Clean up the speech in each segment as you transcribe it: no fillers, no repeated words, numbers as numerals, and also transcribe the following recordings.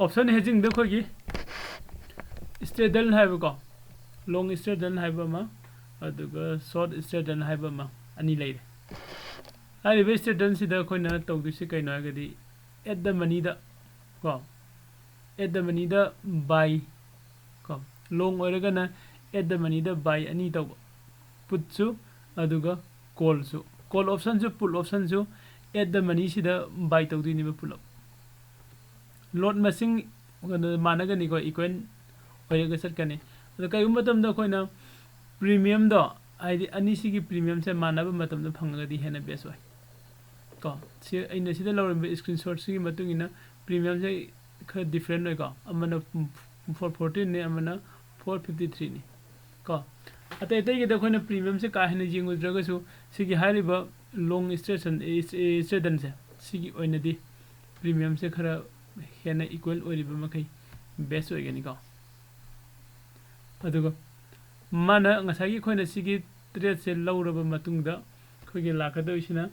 option hedging the khoi straddle haiba ko long straddle haiba ma aduga short straddle haiba ma ani leire ai be straddle sida khoi na tawdu si kai na gadi at the money da ko at the money da buy ko long oiraga na at the money da buy ani taw put su aduga call option su pull option su at the money sida buy tawdu ni pull up lot masing managa ni ko equal oiraga sat kane adu kai matam da khoi na premium da ai ani sigi premium se manaba matam da phangaga di hena best way ko si aina sida lawrem screenshot sigi matung ina premium se khar different way ko amana 414 ne amana 453 ni ko atai tai ge da khoi na premium se ka hena jingu draga su sigi hariba long station straddle se sigi oina di premium se khara hena equal oiriba makai best way gani ko adugo mana ngasagi khoi na sigi trade se lawraba matung da khoi ge lakada isina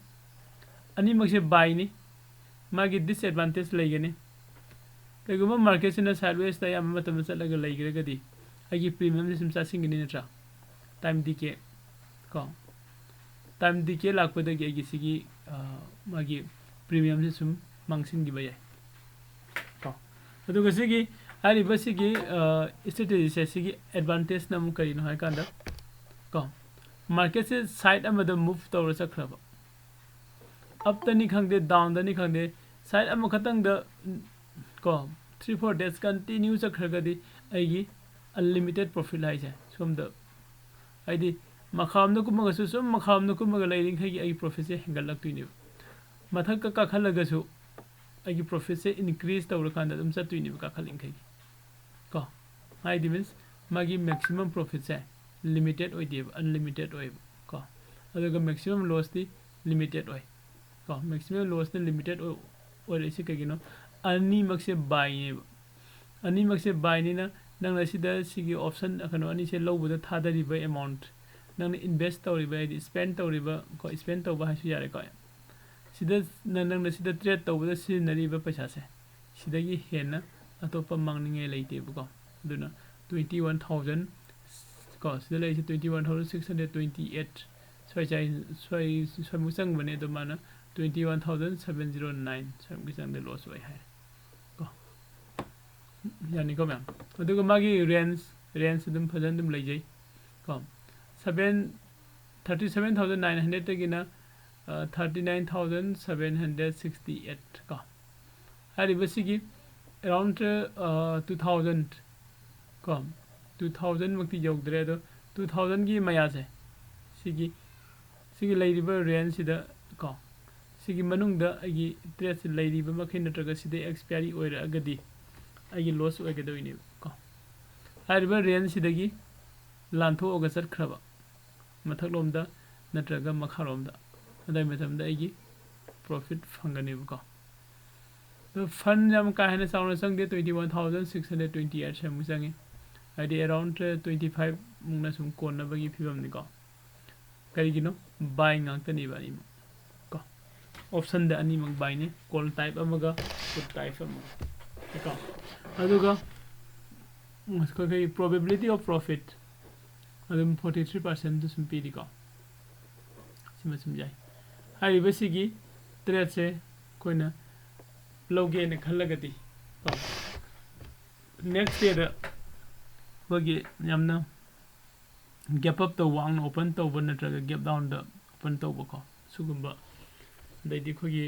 ani makse buy ni magi disadvantage laigani kaguma market sina sideways ta yam matam chalaga laigre gadi agi premium sim sa singini natra time dike ko time dike lakpada gi agi sigi magi premium se sum mangsin gi bayai ko aduga sigi hari basigi strategy se sigi advantage nam kari no hay kanda ko market se side amada move tawra sakraba up tani khangde down tani khangde side am khatang da ko 3-4 days continue sakragadi aigi unlimited profit lai ja somda aidi makham na kumaga su sum makham na kumaga lairing khagi ai profit se hengal lak tuini mathak ka khalaga su aigi profit se increase tawra kanda dum sa tuini ka khaling khagi ko aidi means magi maximum profit se limited oi de unlimited oi ko aduga maximum loss di limited oi ko maximum loss ni limited or isi kagino ani makse buy ni na nang sida sigi option akano ani se low da thada riba amount nang invest tawriba di spend tawriba ko spend tawba hasu yare ko sida nang sida trade tawba si nariba paisa se sida gi hena atopa mangninge leite bu ko duna 21000 ko sida lei 21628 swai musang bane do mana 21709 sam gisang de loss way hai ko yani ko ma'am aduga magi range dum phajan dum leijai ko 37900 tagina 39768 ko hari basigi around 2000 ko 2000 makti jogdre do 2000 gi maya se sigi leiriba range sida ko sigi manung da agi trade se leiriba makhin natraga sida expiry oira agadi agi loss oiga doini ko hariba range sidagi lantho oga sat khraba mathak lomda natraga makharomda adai matamda agi profit phangani ko the fund jam ka hena sauna sang de 21628 sam sangi adi around 25 mungna sum konna bagi phibam ni ko kari gino buy ngantani bani ko option da ani mang buy ni call type amaga put type amaga ko aduga ko kai probability of profit adum 43% to sum pidi ko sima sumjai hari basigi trade se koina loge ne khallagati ko next year bagi yamna gap up to wang open to one natraga gap down the open to ko sugumba daidi khogi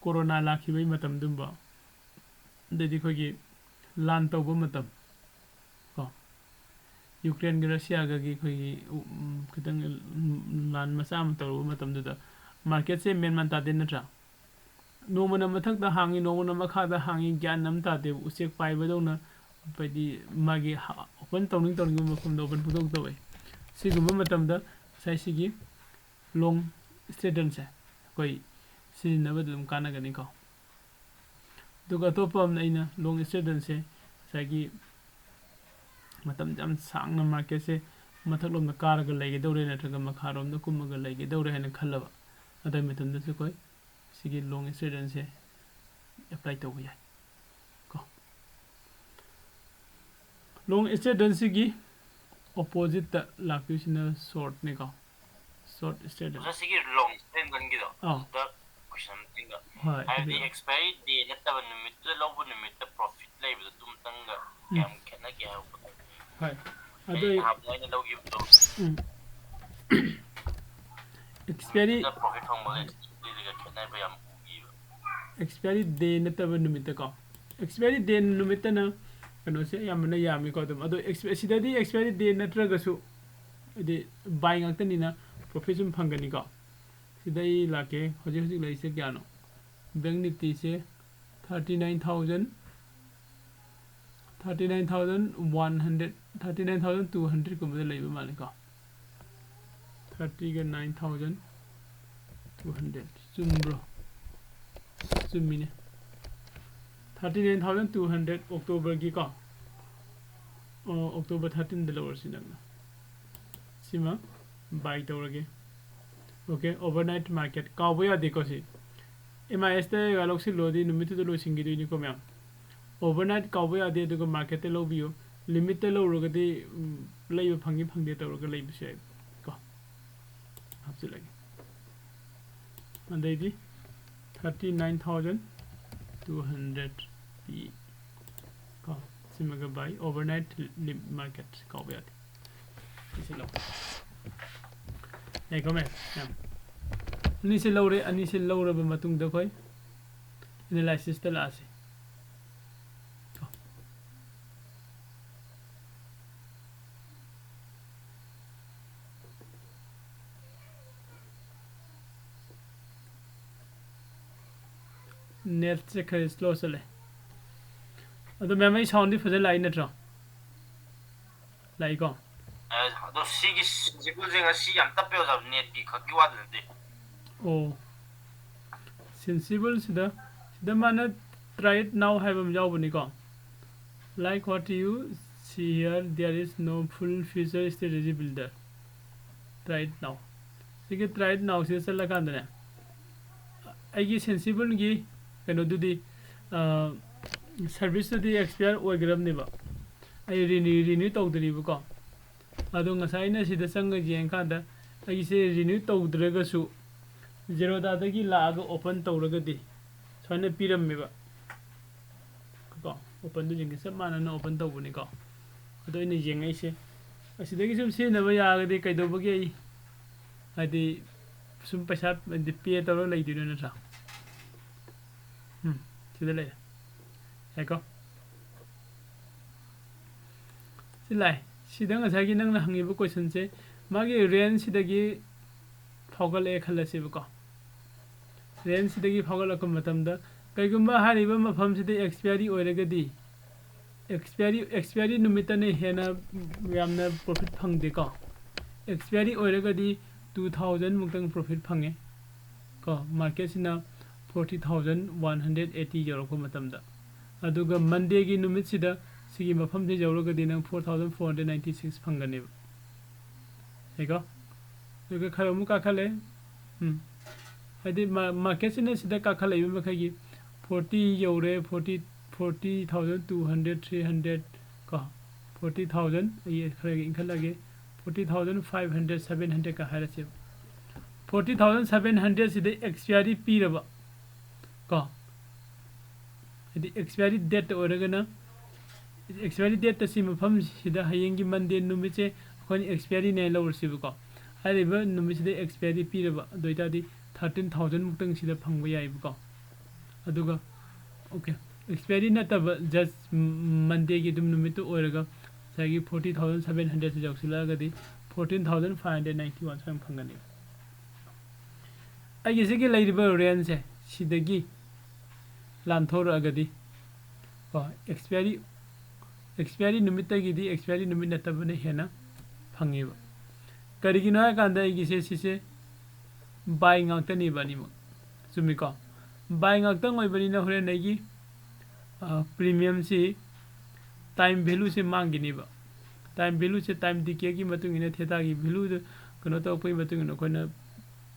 corona lakhi bai matam dumba daidi khogi lan to bo matam ko ukraine ga russia ga gi khogi khitang lan masam to matam da market se men man ta den natra no mana mathak da hangi no mana makha da hangi gyan nam ta de usek pai ba dona padi magi open tawning mafum do open pudok tawai sigumba matam da sai sigi long straddle se koi sina ba dum kana gani ko duga to pam na ina long straddle se sagi matam jam sang na market se mathak lom na kar ga lege dore na traga makharom da kum ga lege dore hena khallaba adai matam da se koi sigi long straddle se apply to ya ko long straddle sigi opposite the laktusina short ne ka short straddle so sigi long straddle gido the question tinga the expiry day natawa numit the lobo numit the profit level dum tanga yam kana kya hai adoi have no no give to expiry the profit from the kana ba yam expiry day natawa numit ka expiry day numit na kano se yamna yami ko dum ado sidadi expiry day natraga su de buying actani na profit sum phangani ka sidai lake hoji hoji lai se kya no bank nifty se 39,200 ko mudal lai ba mane ka 39,200 chumbro chumine 39,200 October gi ka October 13 de lower sinagna sima buy tawrage okay overnight market ka boya deko si MIS te galaxy lodi numit to lo singi ni ko ma'am overnight ka boya de de market te lo biyo limit te lo rogadi lay phangi phangde tawrage lay bi sai ko habse lagi andai di 39,200 P ka simaga buy overnight market ka boya isi lo này có mẹ ni se lâu đấy ani se lâu rồi mà tung được thôi analysis đó là gì net से खरीद slow चले तो मैं वही sound ही फंसे line net रहा line को 너 시기 지구생아 시 얌따뼈 잡네 니 갖기 왔는데 오 sensible sida mana try it now have am jaw bani ko like what you see here there is no full feature strategy builder try it now sige try it now se sala kan dane aigi sensible gi kano dudi service di expire oigram ne ba ai renew tawdri ba ko ado ngasai na sida sanga jeng khada ai se renew tawdraga su Zerodha dagi laga open tawraga di soina piram me ba ko open du jeng sab mana na open tawbuni ko ado ina jeng ai se asidagi sum se na ba ya ga de kai do bagi ai adi sum paisa di pe tawra lai di na sa sida le ai ko silai sidang asagi nang na hangi bu question se magi range sidagi phawgal e khalasi bu ko range sidagi phawgal ko matam da kaigumba hariba mafam sidi expiry oiraga di expiry numitane hena yamna profit phangde ko expiry oiraga di 2000 muktang profit phange ko market sina 40,180 euro ko matam da aduga monday gi numit sida sigi mafam de jawraga di nang 4,496 phangane ego ego kharamu ka khale hadi market sina sida ka khale ba khagi 40 euro 40,200 300 ka 40,000 ye khare inkhallage 40,500 700 ka harase 40,700 sida expiry piraba ka hadi expiry date oragana expiry date ta sim pham sida hayengi monday numit se khoni expiry ne lawr sibu ko hariba numit sida expiry piraba doita di 13,000 muktang sida phangba yai bu ko aduga okay expiry na ta just monday gi dum numit to oraga sagi 40,700 se jausila ga di 14,591 sam phangani ai sigi lairiba range se sidagi lanthor agadi ko expiry numit gi di expiry numit na ta bane hena phangiba karigina kanda gi se se buying out tani bani mo sumi ko buying out tang oi bani na hore nei gi premium si time value se mangini ba time value se time dike gi matung ine theta gi value kono to poi matung no kona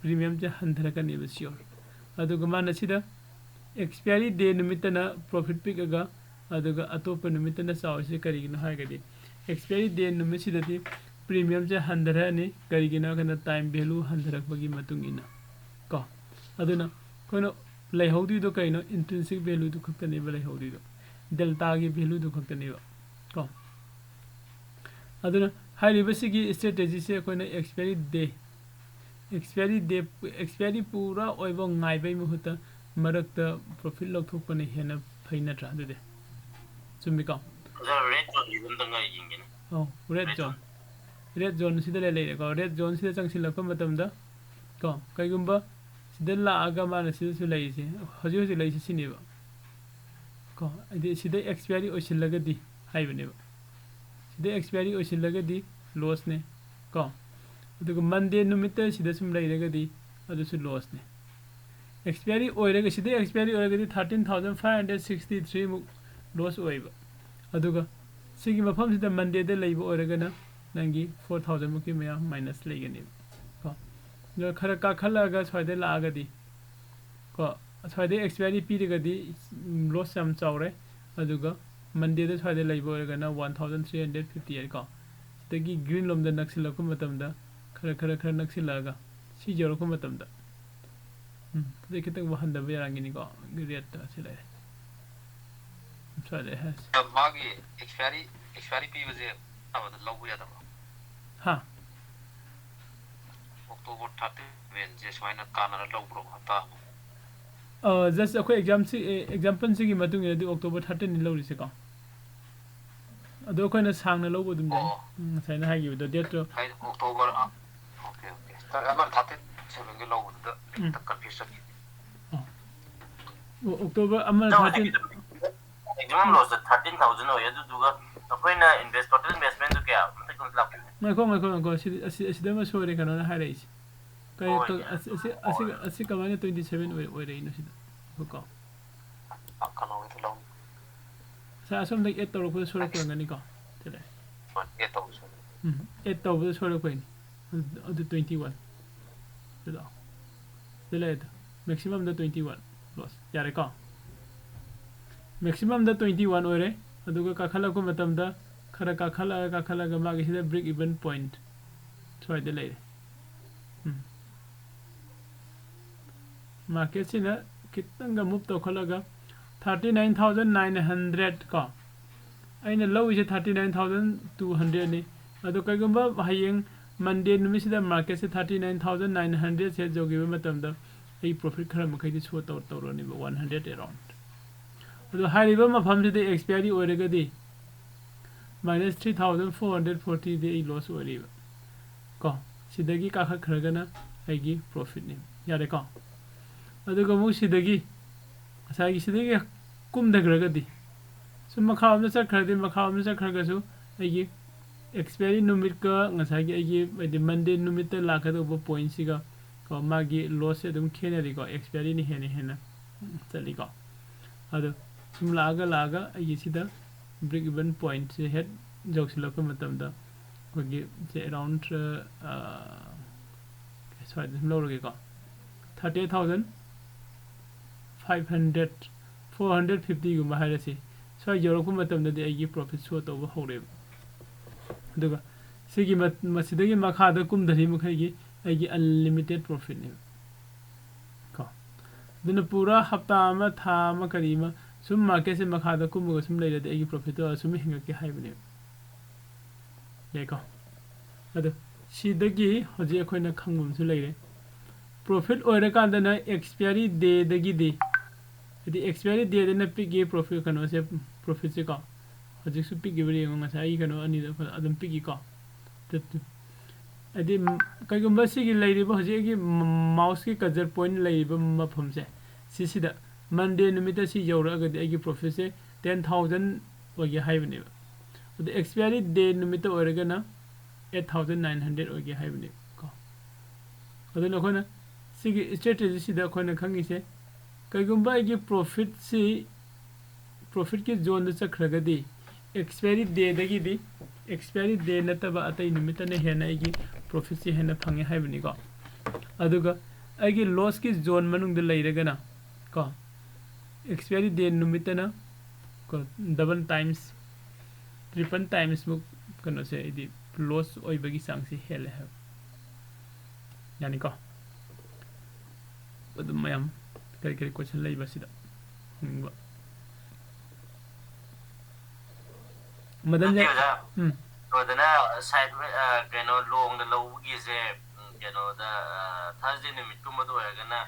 premium je handra kan ni ba sure adu ga man sida expiry day numit na profit pick aga aduga atopa numit na saw se karigina ha ga di expiry day numit sidati premium je handarani karigina kana time value handarakbagi matungina ko aduna kono laihodi do kaino intrinsic value du khaktani ba laihodi do delta gi value du khaktani ba ko aduna hairibasigi strategy se koina expiry pura oibo ngaibai muhuta marakta profit lokthokpani hena phaina tra dude chumi ka red zone yum tanga yingin oh red zone sida le ko red zone sida changsilakpa matamda ko kaigumba sida la aga mana sida su leise hoji leise siniba ko ide sida expiry osilagadi haibane ba sida expiry osilagadi loss ne ko adugo monday numita sida sum leiragadi adu su loss ne expiry oiraga sida expiry oiragadi 13563 mu loss oiba aduga sigi mafam sida monday de leiba oiragana nangi 4000 mu ki maya minus leigani ko jo khara ka khalaga soide laagadi ko soide expiry pirigadi loss sam chawre aduga monday de soide leiba oiragana 1358 ko sidagi green lom da naksilako matamda khara naksilaga si joro ko matamda de kitang bahanda bayarangini ko great ta sile soide has magi expiry pi baje abada lobu ya da ha October 30 when je swaina kanara lobro hata just akoi example sigi matung di October 13 ni lori se ko ado koina sangna lobo dum dai saina hagi do date to October okay ama 37 ge lobo da confusion October ama 13 maximum loss 13000 ho yadu duga akoina total investment du kya matakon lap ko sida ma sore kana na harais kai asi kamane 27 oi rei no sida ko akano with long sa asom dai 8 toro ko sore ko ngani ko tele 8 toro sore ko ni adu 21 tela maximum da 21 loss yare ko maximum da 21 ore aduga kakhala ko matamda khara kakhala ga magi sida break even point so ide leire market sina kitanga move to khalaga 39900 ko aina low is 39200 ni adu kaigumba hayeng monday numisida market se 39900 se jogi matamda ei profit khara makai di so to ni 100 around adu hariba mafam de expiry oregadi minus 3440 de loss oiriba ko sidagi ka kharagana aigi profit ni yare ko aduga mu sidagi asagi sidagi kum de gragadi sum khawam na sakhradi su aigi expiry numit ka ngasagi aigi de monday numit ta lakado bo point siga ko magi loss edum khenari ko expiry ni hena chali ko adu sum laga aigi sida break even point se head joksilako matamda kogi se around sorry this low ko 30500 450 guma hairasi so euro ko matamda de agi profit so to hore duga sigi masidagi makhada kum dari mukhagi agi unlimited profit ne ko duna pura hafta ma tha ma karima sum market se makhada kum go sum leide agi profit to sum hinga ke haibne yeko adu sidagi hoje khoina khangum su leire profit oira kanda na expiry day dagi de adi expiry day de na pigi profit kano se profit se ko hoje su pigi bari ngam sa ai kano ani da adum pigi ko adi kaigumba sigi leire ba hoje gi mouse ki kajar point leire ma phum se sida monday numita si yora ga de gi profit se 10000 ogi haibne the expiry day numita oirga na 8900 ogi haibne ko aduna khona sigi strategy sida khona khangi se kaigumba gi profit ki zone da chakhraga di expiry day dagi di expiry day nataba atai numita ne hena gi profit si hena phangi haibne ko aduga agi loss ki zone manung da leiraga na ko expiry day numita na ko double times triple times mu kano se idi loss oibagi changsi hele ha yani ko adum mayam kari question lay basida hingwa madan ja Rodana side kano long the low is a Thursday nimit kumado gana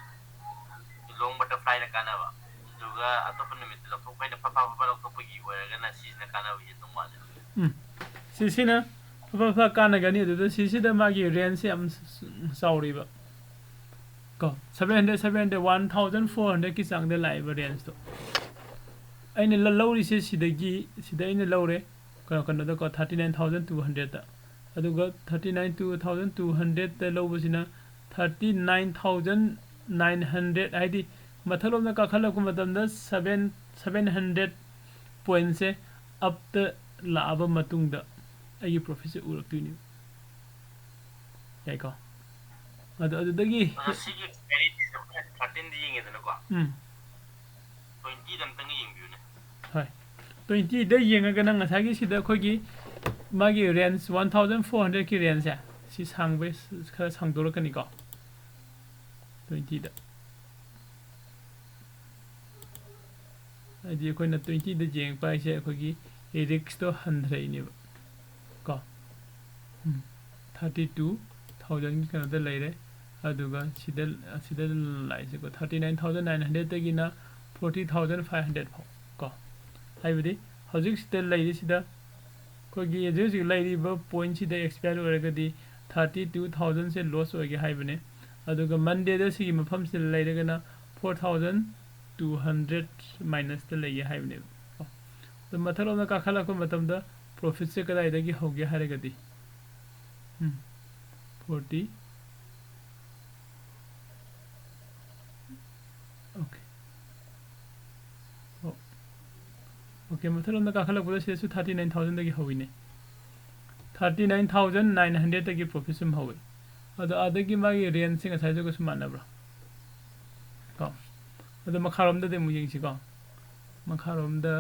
long butterfly na kanaba juga atau nimit la pokay na papa to pagi gana season na kanaba yito mo sisina papa kana gani do sisida magi range am sorry ba ko 700 1400 ki sang de live range to aine la low ri sidagi sida aine low re ko 39200 da aduga 39200 da low busina 39900 haidi mathalom na ka khala ko matam da 700 points se up the la aba matung da ai professor urak tu ni yai ko adu dagi sigi very 13 di yeng edana ko 20 dam tang yeng biu ne hai 20 da yeng ga nang sa gi sida khogi magi range 1400 ki range ya si sangbe kha sangdor ka ni ko 20 da ai ko na 20 da jeng pai se khogi risk to 100 ni ko 32000 kana da lai re aduga sidal lai se ko 39900 ta gina 40500 ko hai bidi hojik sidal lai sida ko gi je lai ri ba point sida expire ore di 32000 se loss oge hai bane aduga monday da si mafam se lai re gana 4200 minus da lai hai bane तो मतलब ना काखला को मतलब दा profit से कदा इधर की हो गया हरे गति 40 ओके ओके मतलब ना काखला को से 39000 तक हो इने 39900 तक की प्रॉफिट से हो अद आदे की मागी रेंज से साइज को समान ब्रो को अद मखारम दे मु यिंग छि को मखारम दा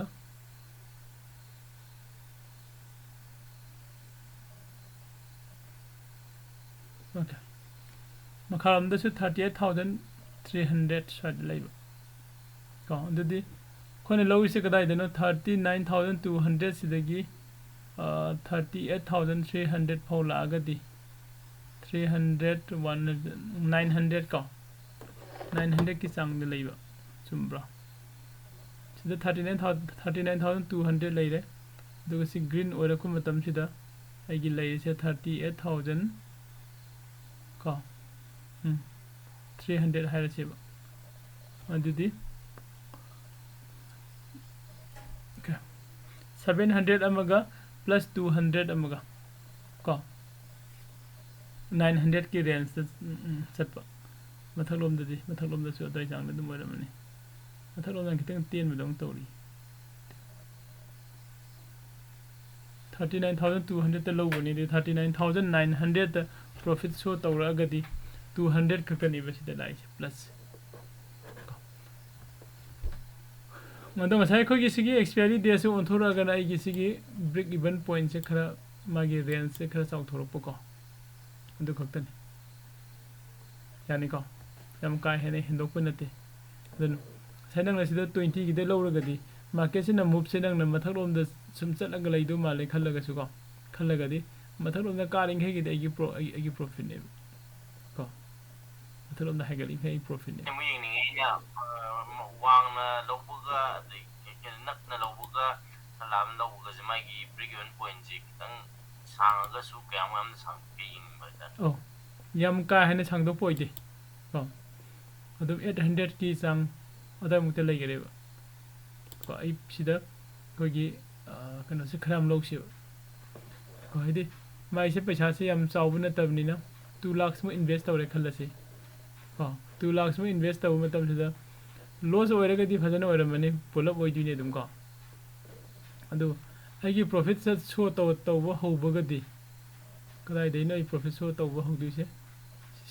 okay makaram da 38300 shot labor ko dadi khone low se kadai deno 39200 sidagi 38300 phau la agadi 300 900 ko 900 ki sang de labor chumbra sida 39200 leire duga si green ora ku matam sida aigi leire se 38000 300 higher cheba adudi okay 700 amaga plus 200 amaga ko 900 ki range chatpa mathalom dadi mathalom da so dai jang dum wala mani mathalom da kitang tien mi dong tori 39200 te low bani 39900 te profit show tawra gadi 200 khakani basida lai plus mando masai ko gi sigi expiry date se on thora gana gi sigi break even point se khara magi range se khara chaw thorok ko andu khaktani yani ko yam kai hene hindok punate then sainang na sida 20 gi de low gadi market se na move se nang na mathalom da sum chatlaga laidu male khallaga su ko khallaga di mathalom da karing he gi de gi profit ne ko mathalom da hagali he profit ne mu ying ni ya wang na lobuga de nak na lobuga salam lobuga jma gi break even point ji tang sang ga su kyam am sang ke ying ba ta oh yam ka hene sang do poi de ko adum 800 ki sang adai mukte lai gare ba ko ai sida ko gi kana se khram lok se ko hide mai se paisa se yam chawbu na tabni na 2 lakhs mu invest tawre khalla se ko 2 lakhs mu invest taw matam sida loss oire ga di phajana oire mani pulap oi dine dum ko adu ai gi profit se show taw bo ho bo ga di kadai dei na profit show taw bo ho du se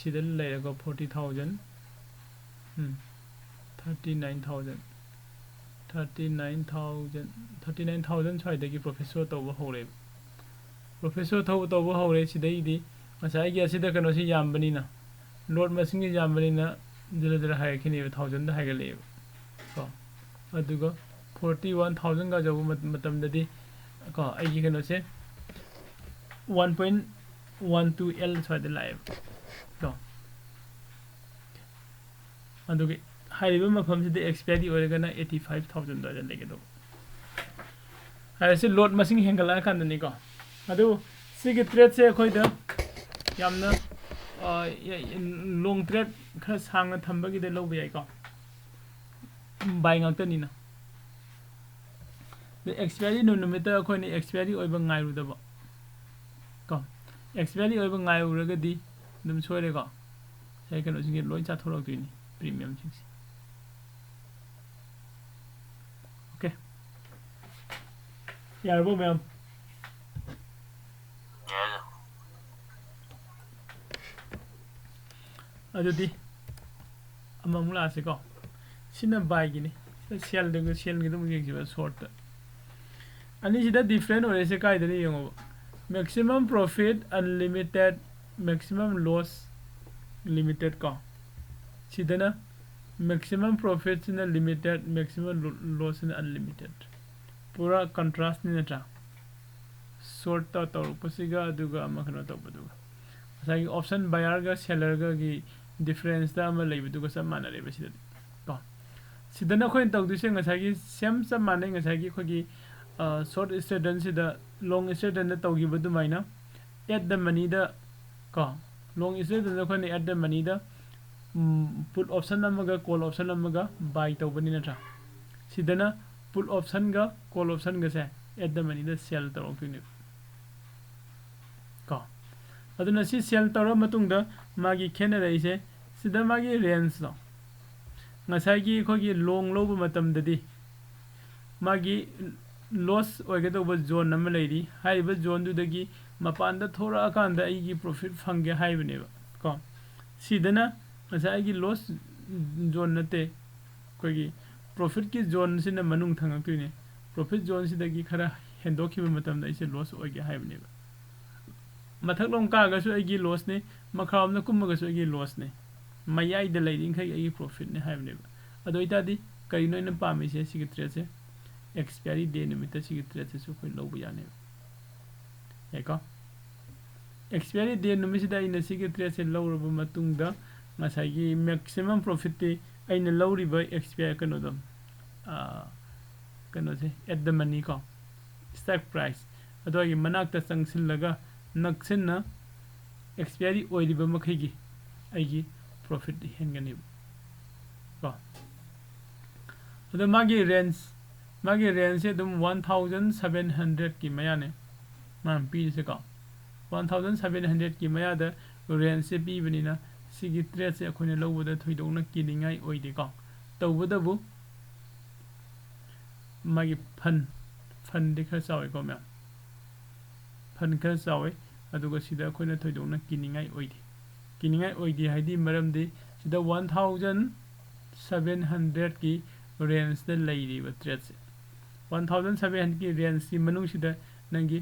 sida lai ga 40000 39000 39,000 39,000 chai dagi professor to ho re profit so thau tau bo hore sidai di masai gi asida kano si yambani na load machine gi yambani na jira jira hai khini 1000 da hai ga le ko aduga 41000 ga jabu matam da di ko ai gi kano se 1.12 L side live ko adugi हाइबा मफम से expiry होरेगना 85000 दा लेगे दो हाइसे load मसिंग हेंगला कांदनी को अदु सिगे trade से खोय the यामना long trade खरा सांग थंबगी दे लोब याय को bye ngakta ni na the expiry no numita khoi ni expiry oiba ngai ru da ba ko expiry oiba ngai ru ga di dum soire ko sai kano singe loi cha thorok tu ni premium sing yarbo ma'am yeah adudi amamula se ko sina buy gi ni sell de sell gi dum gi short ani sida different ore se kai de yongo maximum profit unlimited maximum loss limited ko sidana maximum profit in limited maximum loss in unlimited पूरा contrast नहीं नटा short ता तो पसिगा दुगा मखनो तो बदुगा Sai option buyer गा seller गा की डिफरेंस दा म लेबि दुगा सब माना लेबि सिदा तो सिदना खोइन तौ दुसे ngसागी सेम सब माने ngसागी खोगी शॉर्ट स्ट्रेडन सिदा लॉन्ग स्ट्रेडन दा तौगी बदु माइना एट द मनी दा को लॉन्ग स्ट्रेडन दा खोनि एट द मनी दा पुट ऑप्शन नमगा कॉल ऑप्शन नमगा बाय तौ बनि नटा सिदना पुट ऑप्शन गा कॉल ऑप्शन गा से एट द मनी दा सेल तरो फिने को अदुना सी सेल तरो मतुंग दा मागी खेना रहिसे सिदा मागी रेंज नो ngसागी खोगी लोंग लोब मतम ददी मागी लॉस ओइगदोब जोन नम लेरी हाइब जोन दुदगी मपान दा थोरा कान दा आईगी प्रॉफिट फंगे हाइबने को सिदना ngसागी लॉस जोन नते खोगी प्रॉफिट की जोन सिना मनुंग थंगक्तुने प्रॉफिट जोन सिदगी खरा हेंदोखिबा मतम दा इसे लॉस ओइगे हाइबने मथक लोंग कागसु आईगी लॉस ने मखराम न कुमगसु आईगी लॉस ने मयाई द लेरिंग खै आईगी प्रॉफिट ने हाइबने अदोइतादी करिनो इन पामे से सिगे ट्रेड से एक्सपायरी डे निमित्त सिगे ट्रेड से सु खोइ लौबु याने याको एक्सपायरी डे निमित्त इन सिगे ट्रेड से लौरब मतुंग दा ngसागी मैक्सिमम प्रॉफिट ते aina lauriba expire kano dam kano se at the money ko stock price ado gi manak ta sangsil laga naksin na expiry oiliba makhai gi aigi profit hengani ko ado magi range se dum 1700 ki maya ne man pi se ko 1700 ki maya da range se pi bani na सिगी trade से अखोने लौबदा थोइदोंना किनिंगाई ओइदे को तौबदबु मागी fun दिखा चावे को म्या fun खर चावे अदुगा सिदा अखोने थोइदोंना किनिंगाई ओइदे हाइदि मरमदि सिदा 1700 की रेंज द लैरिबा ट्रेड से 1700 की रेंज की मनुंग सिदा नंगी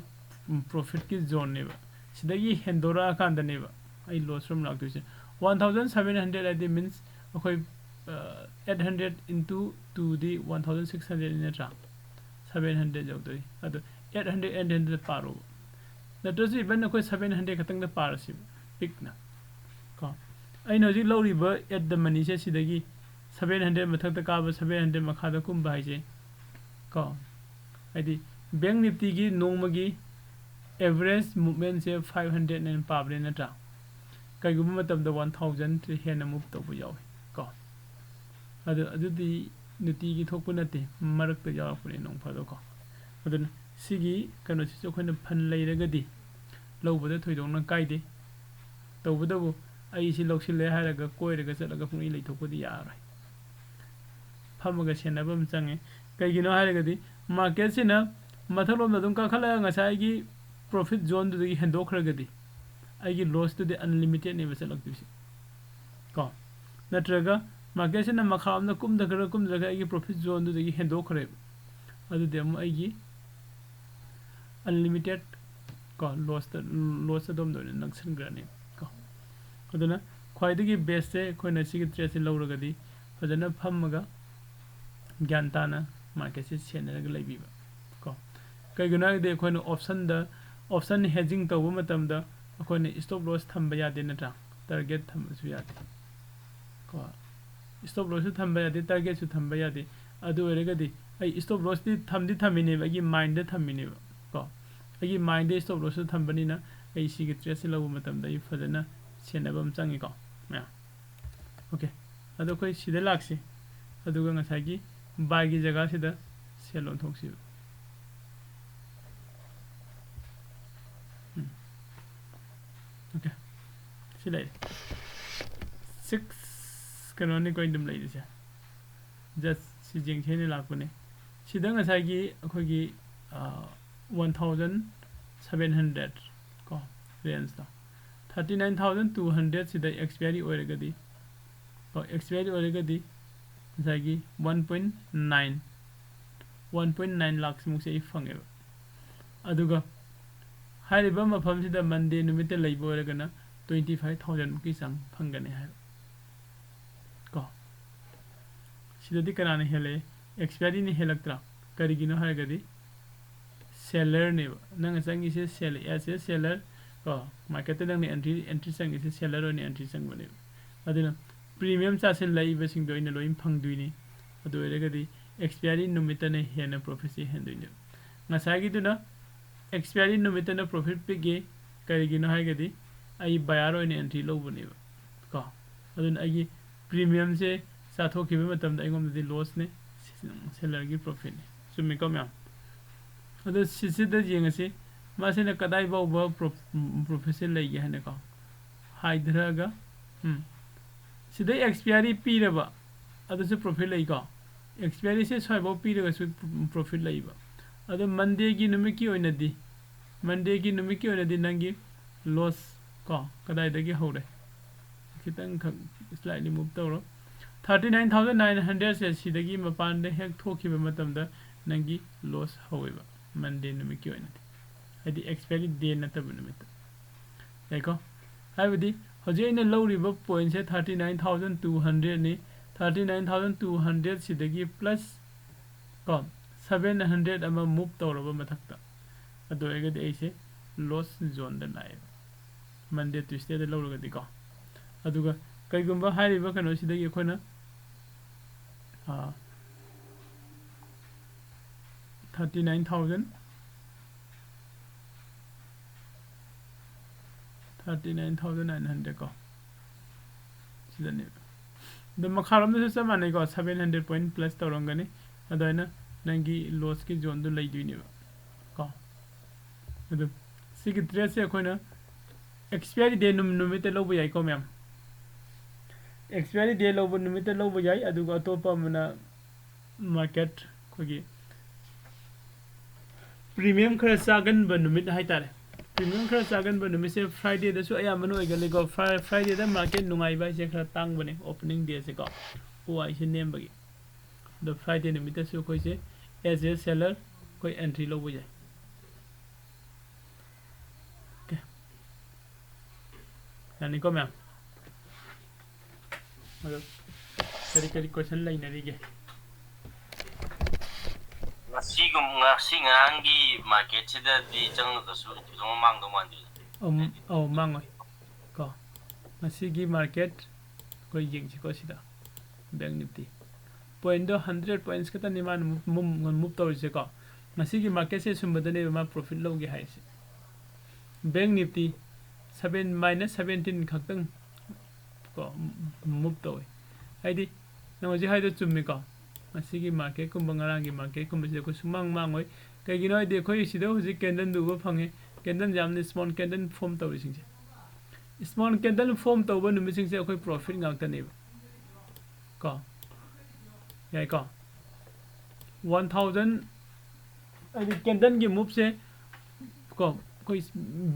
प्रॉफिट की जोन नेबा सिदागी हेंदोरा कांदा नेबा आई loss from लागतुसे 1700 at the means okay 800 into 2 the 1600 in a trap 700 of the other 800 and the paro that does even okay 700 cutting the parasip pick na I know the low river at the manisha sidagi 700 method the car 700 makada kum by j ko I did bang niptigi nomagi average movement say 500 and pablo in a trap कईगुम मतम the 1000 हेन move तब यावे को अदुदी नुती की थोप नते मरक त यावपने नों फदो को अदन सिगी कनो सिसो खन फन लेरगदी लौबद थोइदोंना काइदे तौबदबु आई सि लौसिले हारगा कोइरगा चलगा पुंगी लेथोपदि याराय फमगा सेनबम चंगे कईगिनो हारगदी मार्केट सिना मथलोम दम का खला ngसाइगी प्रॉफिट जोन दुगी हेंदोखरगदी आईगी लॉस टू द अनलिमिटेड ने बसे लगतुसी को नत्रगा मार्केट से न मखाम न कुम दगर कुम जगह आईगी प्रॉफिट जोन दु दगी हेंदो खरे अदु देम आईगी unlimited ko loss adom do naksan grani ko aduna khwaidagi best se khoina sigi trade se lawragadi fajana phammaga gyantana market se seneraga laibiba ko kaiguna de khoina option hedging tawba matamda khoina stop loss thamba yade natra target thamsu yade ko stop loss thamba yade target su thamba yade adu eregadi ai stop loss di thamine ba gi mind da thamine ba ko ai mind de stop loss thambani na ai sigi trade se lawba matamda I fajana senabam changi ko ya okay adu koi sida laksi aduga ngasagi buy gi jaga sida sell on thoksi okay silai 6 kanoni ko indum lai disa just si jing chene lakune sida ngasagi akogi 1700 ko range da 39200 sida expiry oiragadi ko expiry oiragadi ngasagi 1.9 lakhs muk se fange aduga hariba mafam sida monday numite laibo oiragana 25000 ki sang phangane ha ko sida di kanane hele expiry ni helaktra karigino haragadi seller ne nang sangi se sell as a seller ko market te nang entry sang is seller ni entry sang bane aduna premium cha se lai ba sing do ina loim phang duini adu eregadi expiry numita ne hena profit se hen duini ngasagi duna expiry numita na profit pe ge karigino haigadi ai buyer ni entry lo bane ko aduna ai premium se sa thoki ba matam da ingom di loss ne seller gi profit ne sumi ko myam adu sisida jengasi masina kadai ba profit lai ge hane ko haidraga sidai expiry piraba adu se profit lai ko expiry se soi ba piraga su profit lai ba adu monday gi numiki oinadi nangi loss ko kadai dagi hore kitang slightly move tawro 39900 se sidagi mapan de hek thokiba matamda nangi loss hoiba monday numiki oinadi adi expiry day natab numit yaiko haibadi hoje ina lowriba point se 39200 ni 39200 sidagi plus ko 700 ama move tawraba mathakta ado egadi aise loss zone da lai monday tuesday da lowragadi ko aduga kaigumba hairiba kano sidagi khona 39900 ko sidani the makharam se samane ko 700 point plus tawrangani adaina nangi loss ki zone du lai duini ko adu sigi dress e khoina expiry day numite lobu yai ko mem expiry day lobu numite lobu yai aduga topa mana market khogi premium khara sagan ba numit haitare premium khara sagan ba numit se friday da su aya manu egale ko friday da market nungai ba se khara tang bane opening day se ko oi se name bagi the friday numit se koi se as a seller koi entry lobu yai okay yani ko ma'am kari question lai na rige ngangi market sida di jang da su jong mang do man di mangoi ko masigi market ko yeng chi ko sida bank nifty point do 100 points ka tani man move to se ko masigi market se sumbadane ma profit lo ge hai se bank nifty 7 - 17 khaktang ko move to haidi namoji haido chummi ko masigi market ko bangarangi market ko mese ko sumang mangoi kaigino ide khoi sida huji candle du ba phange candle jamne small candle form to rising se small candle form to ba numi sing se khoi profit ngak ta ne ko yai ko 1000 adi candle gi move se ko khoi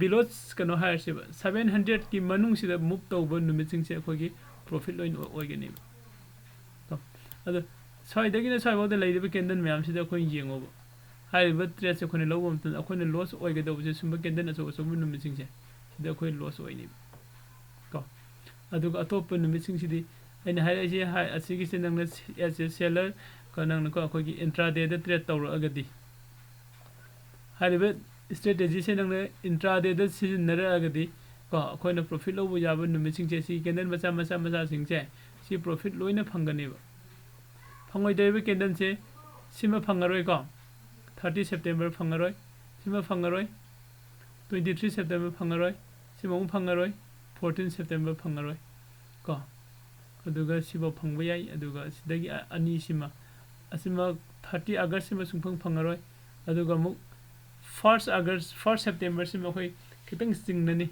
below kano higher se 700 ki manung sida move to ba numi sing se khoi gi profit loin oi ge ne ko ado soi dagi na soi bo de lei de candle myam sida khoi yengo ꯍꯥꯏꯔꯤꯕ ꯇ꯭ꯔꯦꯠꯁꯦ ꯑꯩꯈꯣꯏꯅ ꯂꯧꯕ ꯃꯇꯝꯗ ꯑꯩꯈꯣꯏꯅ loss ꯑꯣꯏꯒꯗꯧꯕꯁꯦ ꯁꯨꯝꯕ candle ꯑꯆꯧ ꯑꯆꯧꯕ ꯅꯨꯃꯤꯠꯁꯤꯡꯁꯦ ꯁꯤꯗ ꯑꯩꯈꯣꯏ ꯂꯣꯁ ꯑꯣꯏꯅꯦꯕ ꯀꯣ ꯑꯗꯨꯒ ꯑꯇꯣꯞꯄ ꯅꯨꯃꯤꯠꯁꯤꯡꯁꯤꯗꯤ ꯑꯩꯅ ꯍꯥꯏꯔꯛꯏꯁꯦ ꯑꯁꯤꯒꯤꯁꯦ ꯅꯪꯅ ꯑꯦꯁ ꯑꯦ ꯁꯦꯂꯔ ꯅꯪꯅꯀꯣ ꯑꯩꯈꯣꯏꯒꯤ ꯏꯟꯇ꯭ꯔꯥꯗꯦꯗ ꯇ꯭ꯔꯦꯠ ꯇꯧꯔꯛꯑꯒꯗꯤ ꯍꯥꯏꯔꯤꯕ ꯏꯁꯇ꯭ꯔꯦꯇꯦꯖꯤꯁꯦ ꯅꯪꯅ ꯏꯟꯇ꯭ꯔꯥꯗꯦꯗ ꯁꯤꯖꯤꯟꯅꯔꯛꯑꯒꯗꯤ ꯀꯣ ꯑꯩꯈꯣꯏꯅ ꯄ꯭ꯔꯣꯐꯤꯠ ꯂꯧꯕ ꯌꯥꯕ ꯅꯨꯃꯤꯠꯁꯤꯡꯁꯦ ꯁꯤ ꯀꯦꯟꯗꯜ ꯃꯆꯥꯁꯤꯡꯁꯦ ꯁꯤ ꯄ꯭ꯔꯣꯐꯤꯠ ꯂꯣꯏꯅ ꯐꯪꯒꯅꯦꯕ ꯐꯪꯉꯣꯏꯗꯧꯔꯤꯕ ꯀꯦꯟꯗꯜꯁꯦ ꯁꯤꯃ ꯐꯪꯉꯔꯣꯏꯀꯣ 30 ꯁꯦꯞꯇꯦꯝꯕꯔ ꯐꯪꯉꯔꯣꯏ ꯁꯤꯃ ꯐꯪꯉꯔꯣই 23 ꯁꯦꯞꯇꯦꯝꯕꯔ ꯐꯪꯉꯔꯣꯏ ꯁꯤꯃ ꯑꯃꯨꯛ ꯐꯪꯉꯔꯣꯏ 14 ꯁꯦꯞꯇꯦꯝꯕꯔ ꯐꯪꯉꯔꯣꯏ ꯀꯣ ꯑꯗꯨꯒ ꯁꯤꯐꯥꯎ ꯐꯪꯕ ꯌꯥꯏ ꯑꯗꯨꯒ ꯁꯤꯗꯒꯤ ꯑꯅꯤꯁꯤꯃ ꯑꯁꯤꯃ 30 ꯑꯥꯒꯁꯠꯁꯤꯃ ꯁꯨꯡꯐꯪ ꯐꯪꯉꯔꯣꯏ ꯑꯗꯨꯒ ꯑꯃꯨꯛ 1 ꯁꯦꯞꯇꯦꯝꯕꯔꯁꯤꯃ ꯑꯩꯈꯣꯏ ꯈꯤꯇꯪ ꯆꯤꯡꯅꯅꯤ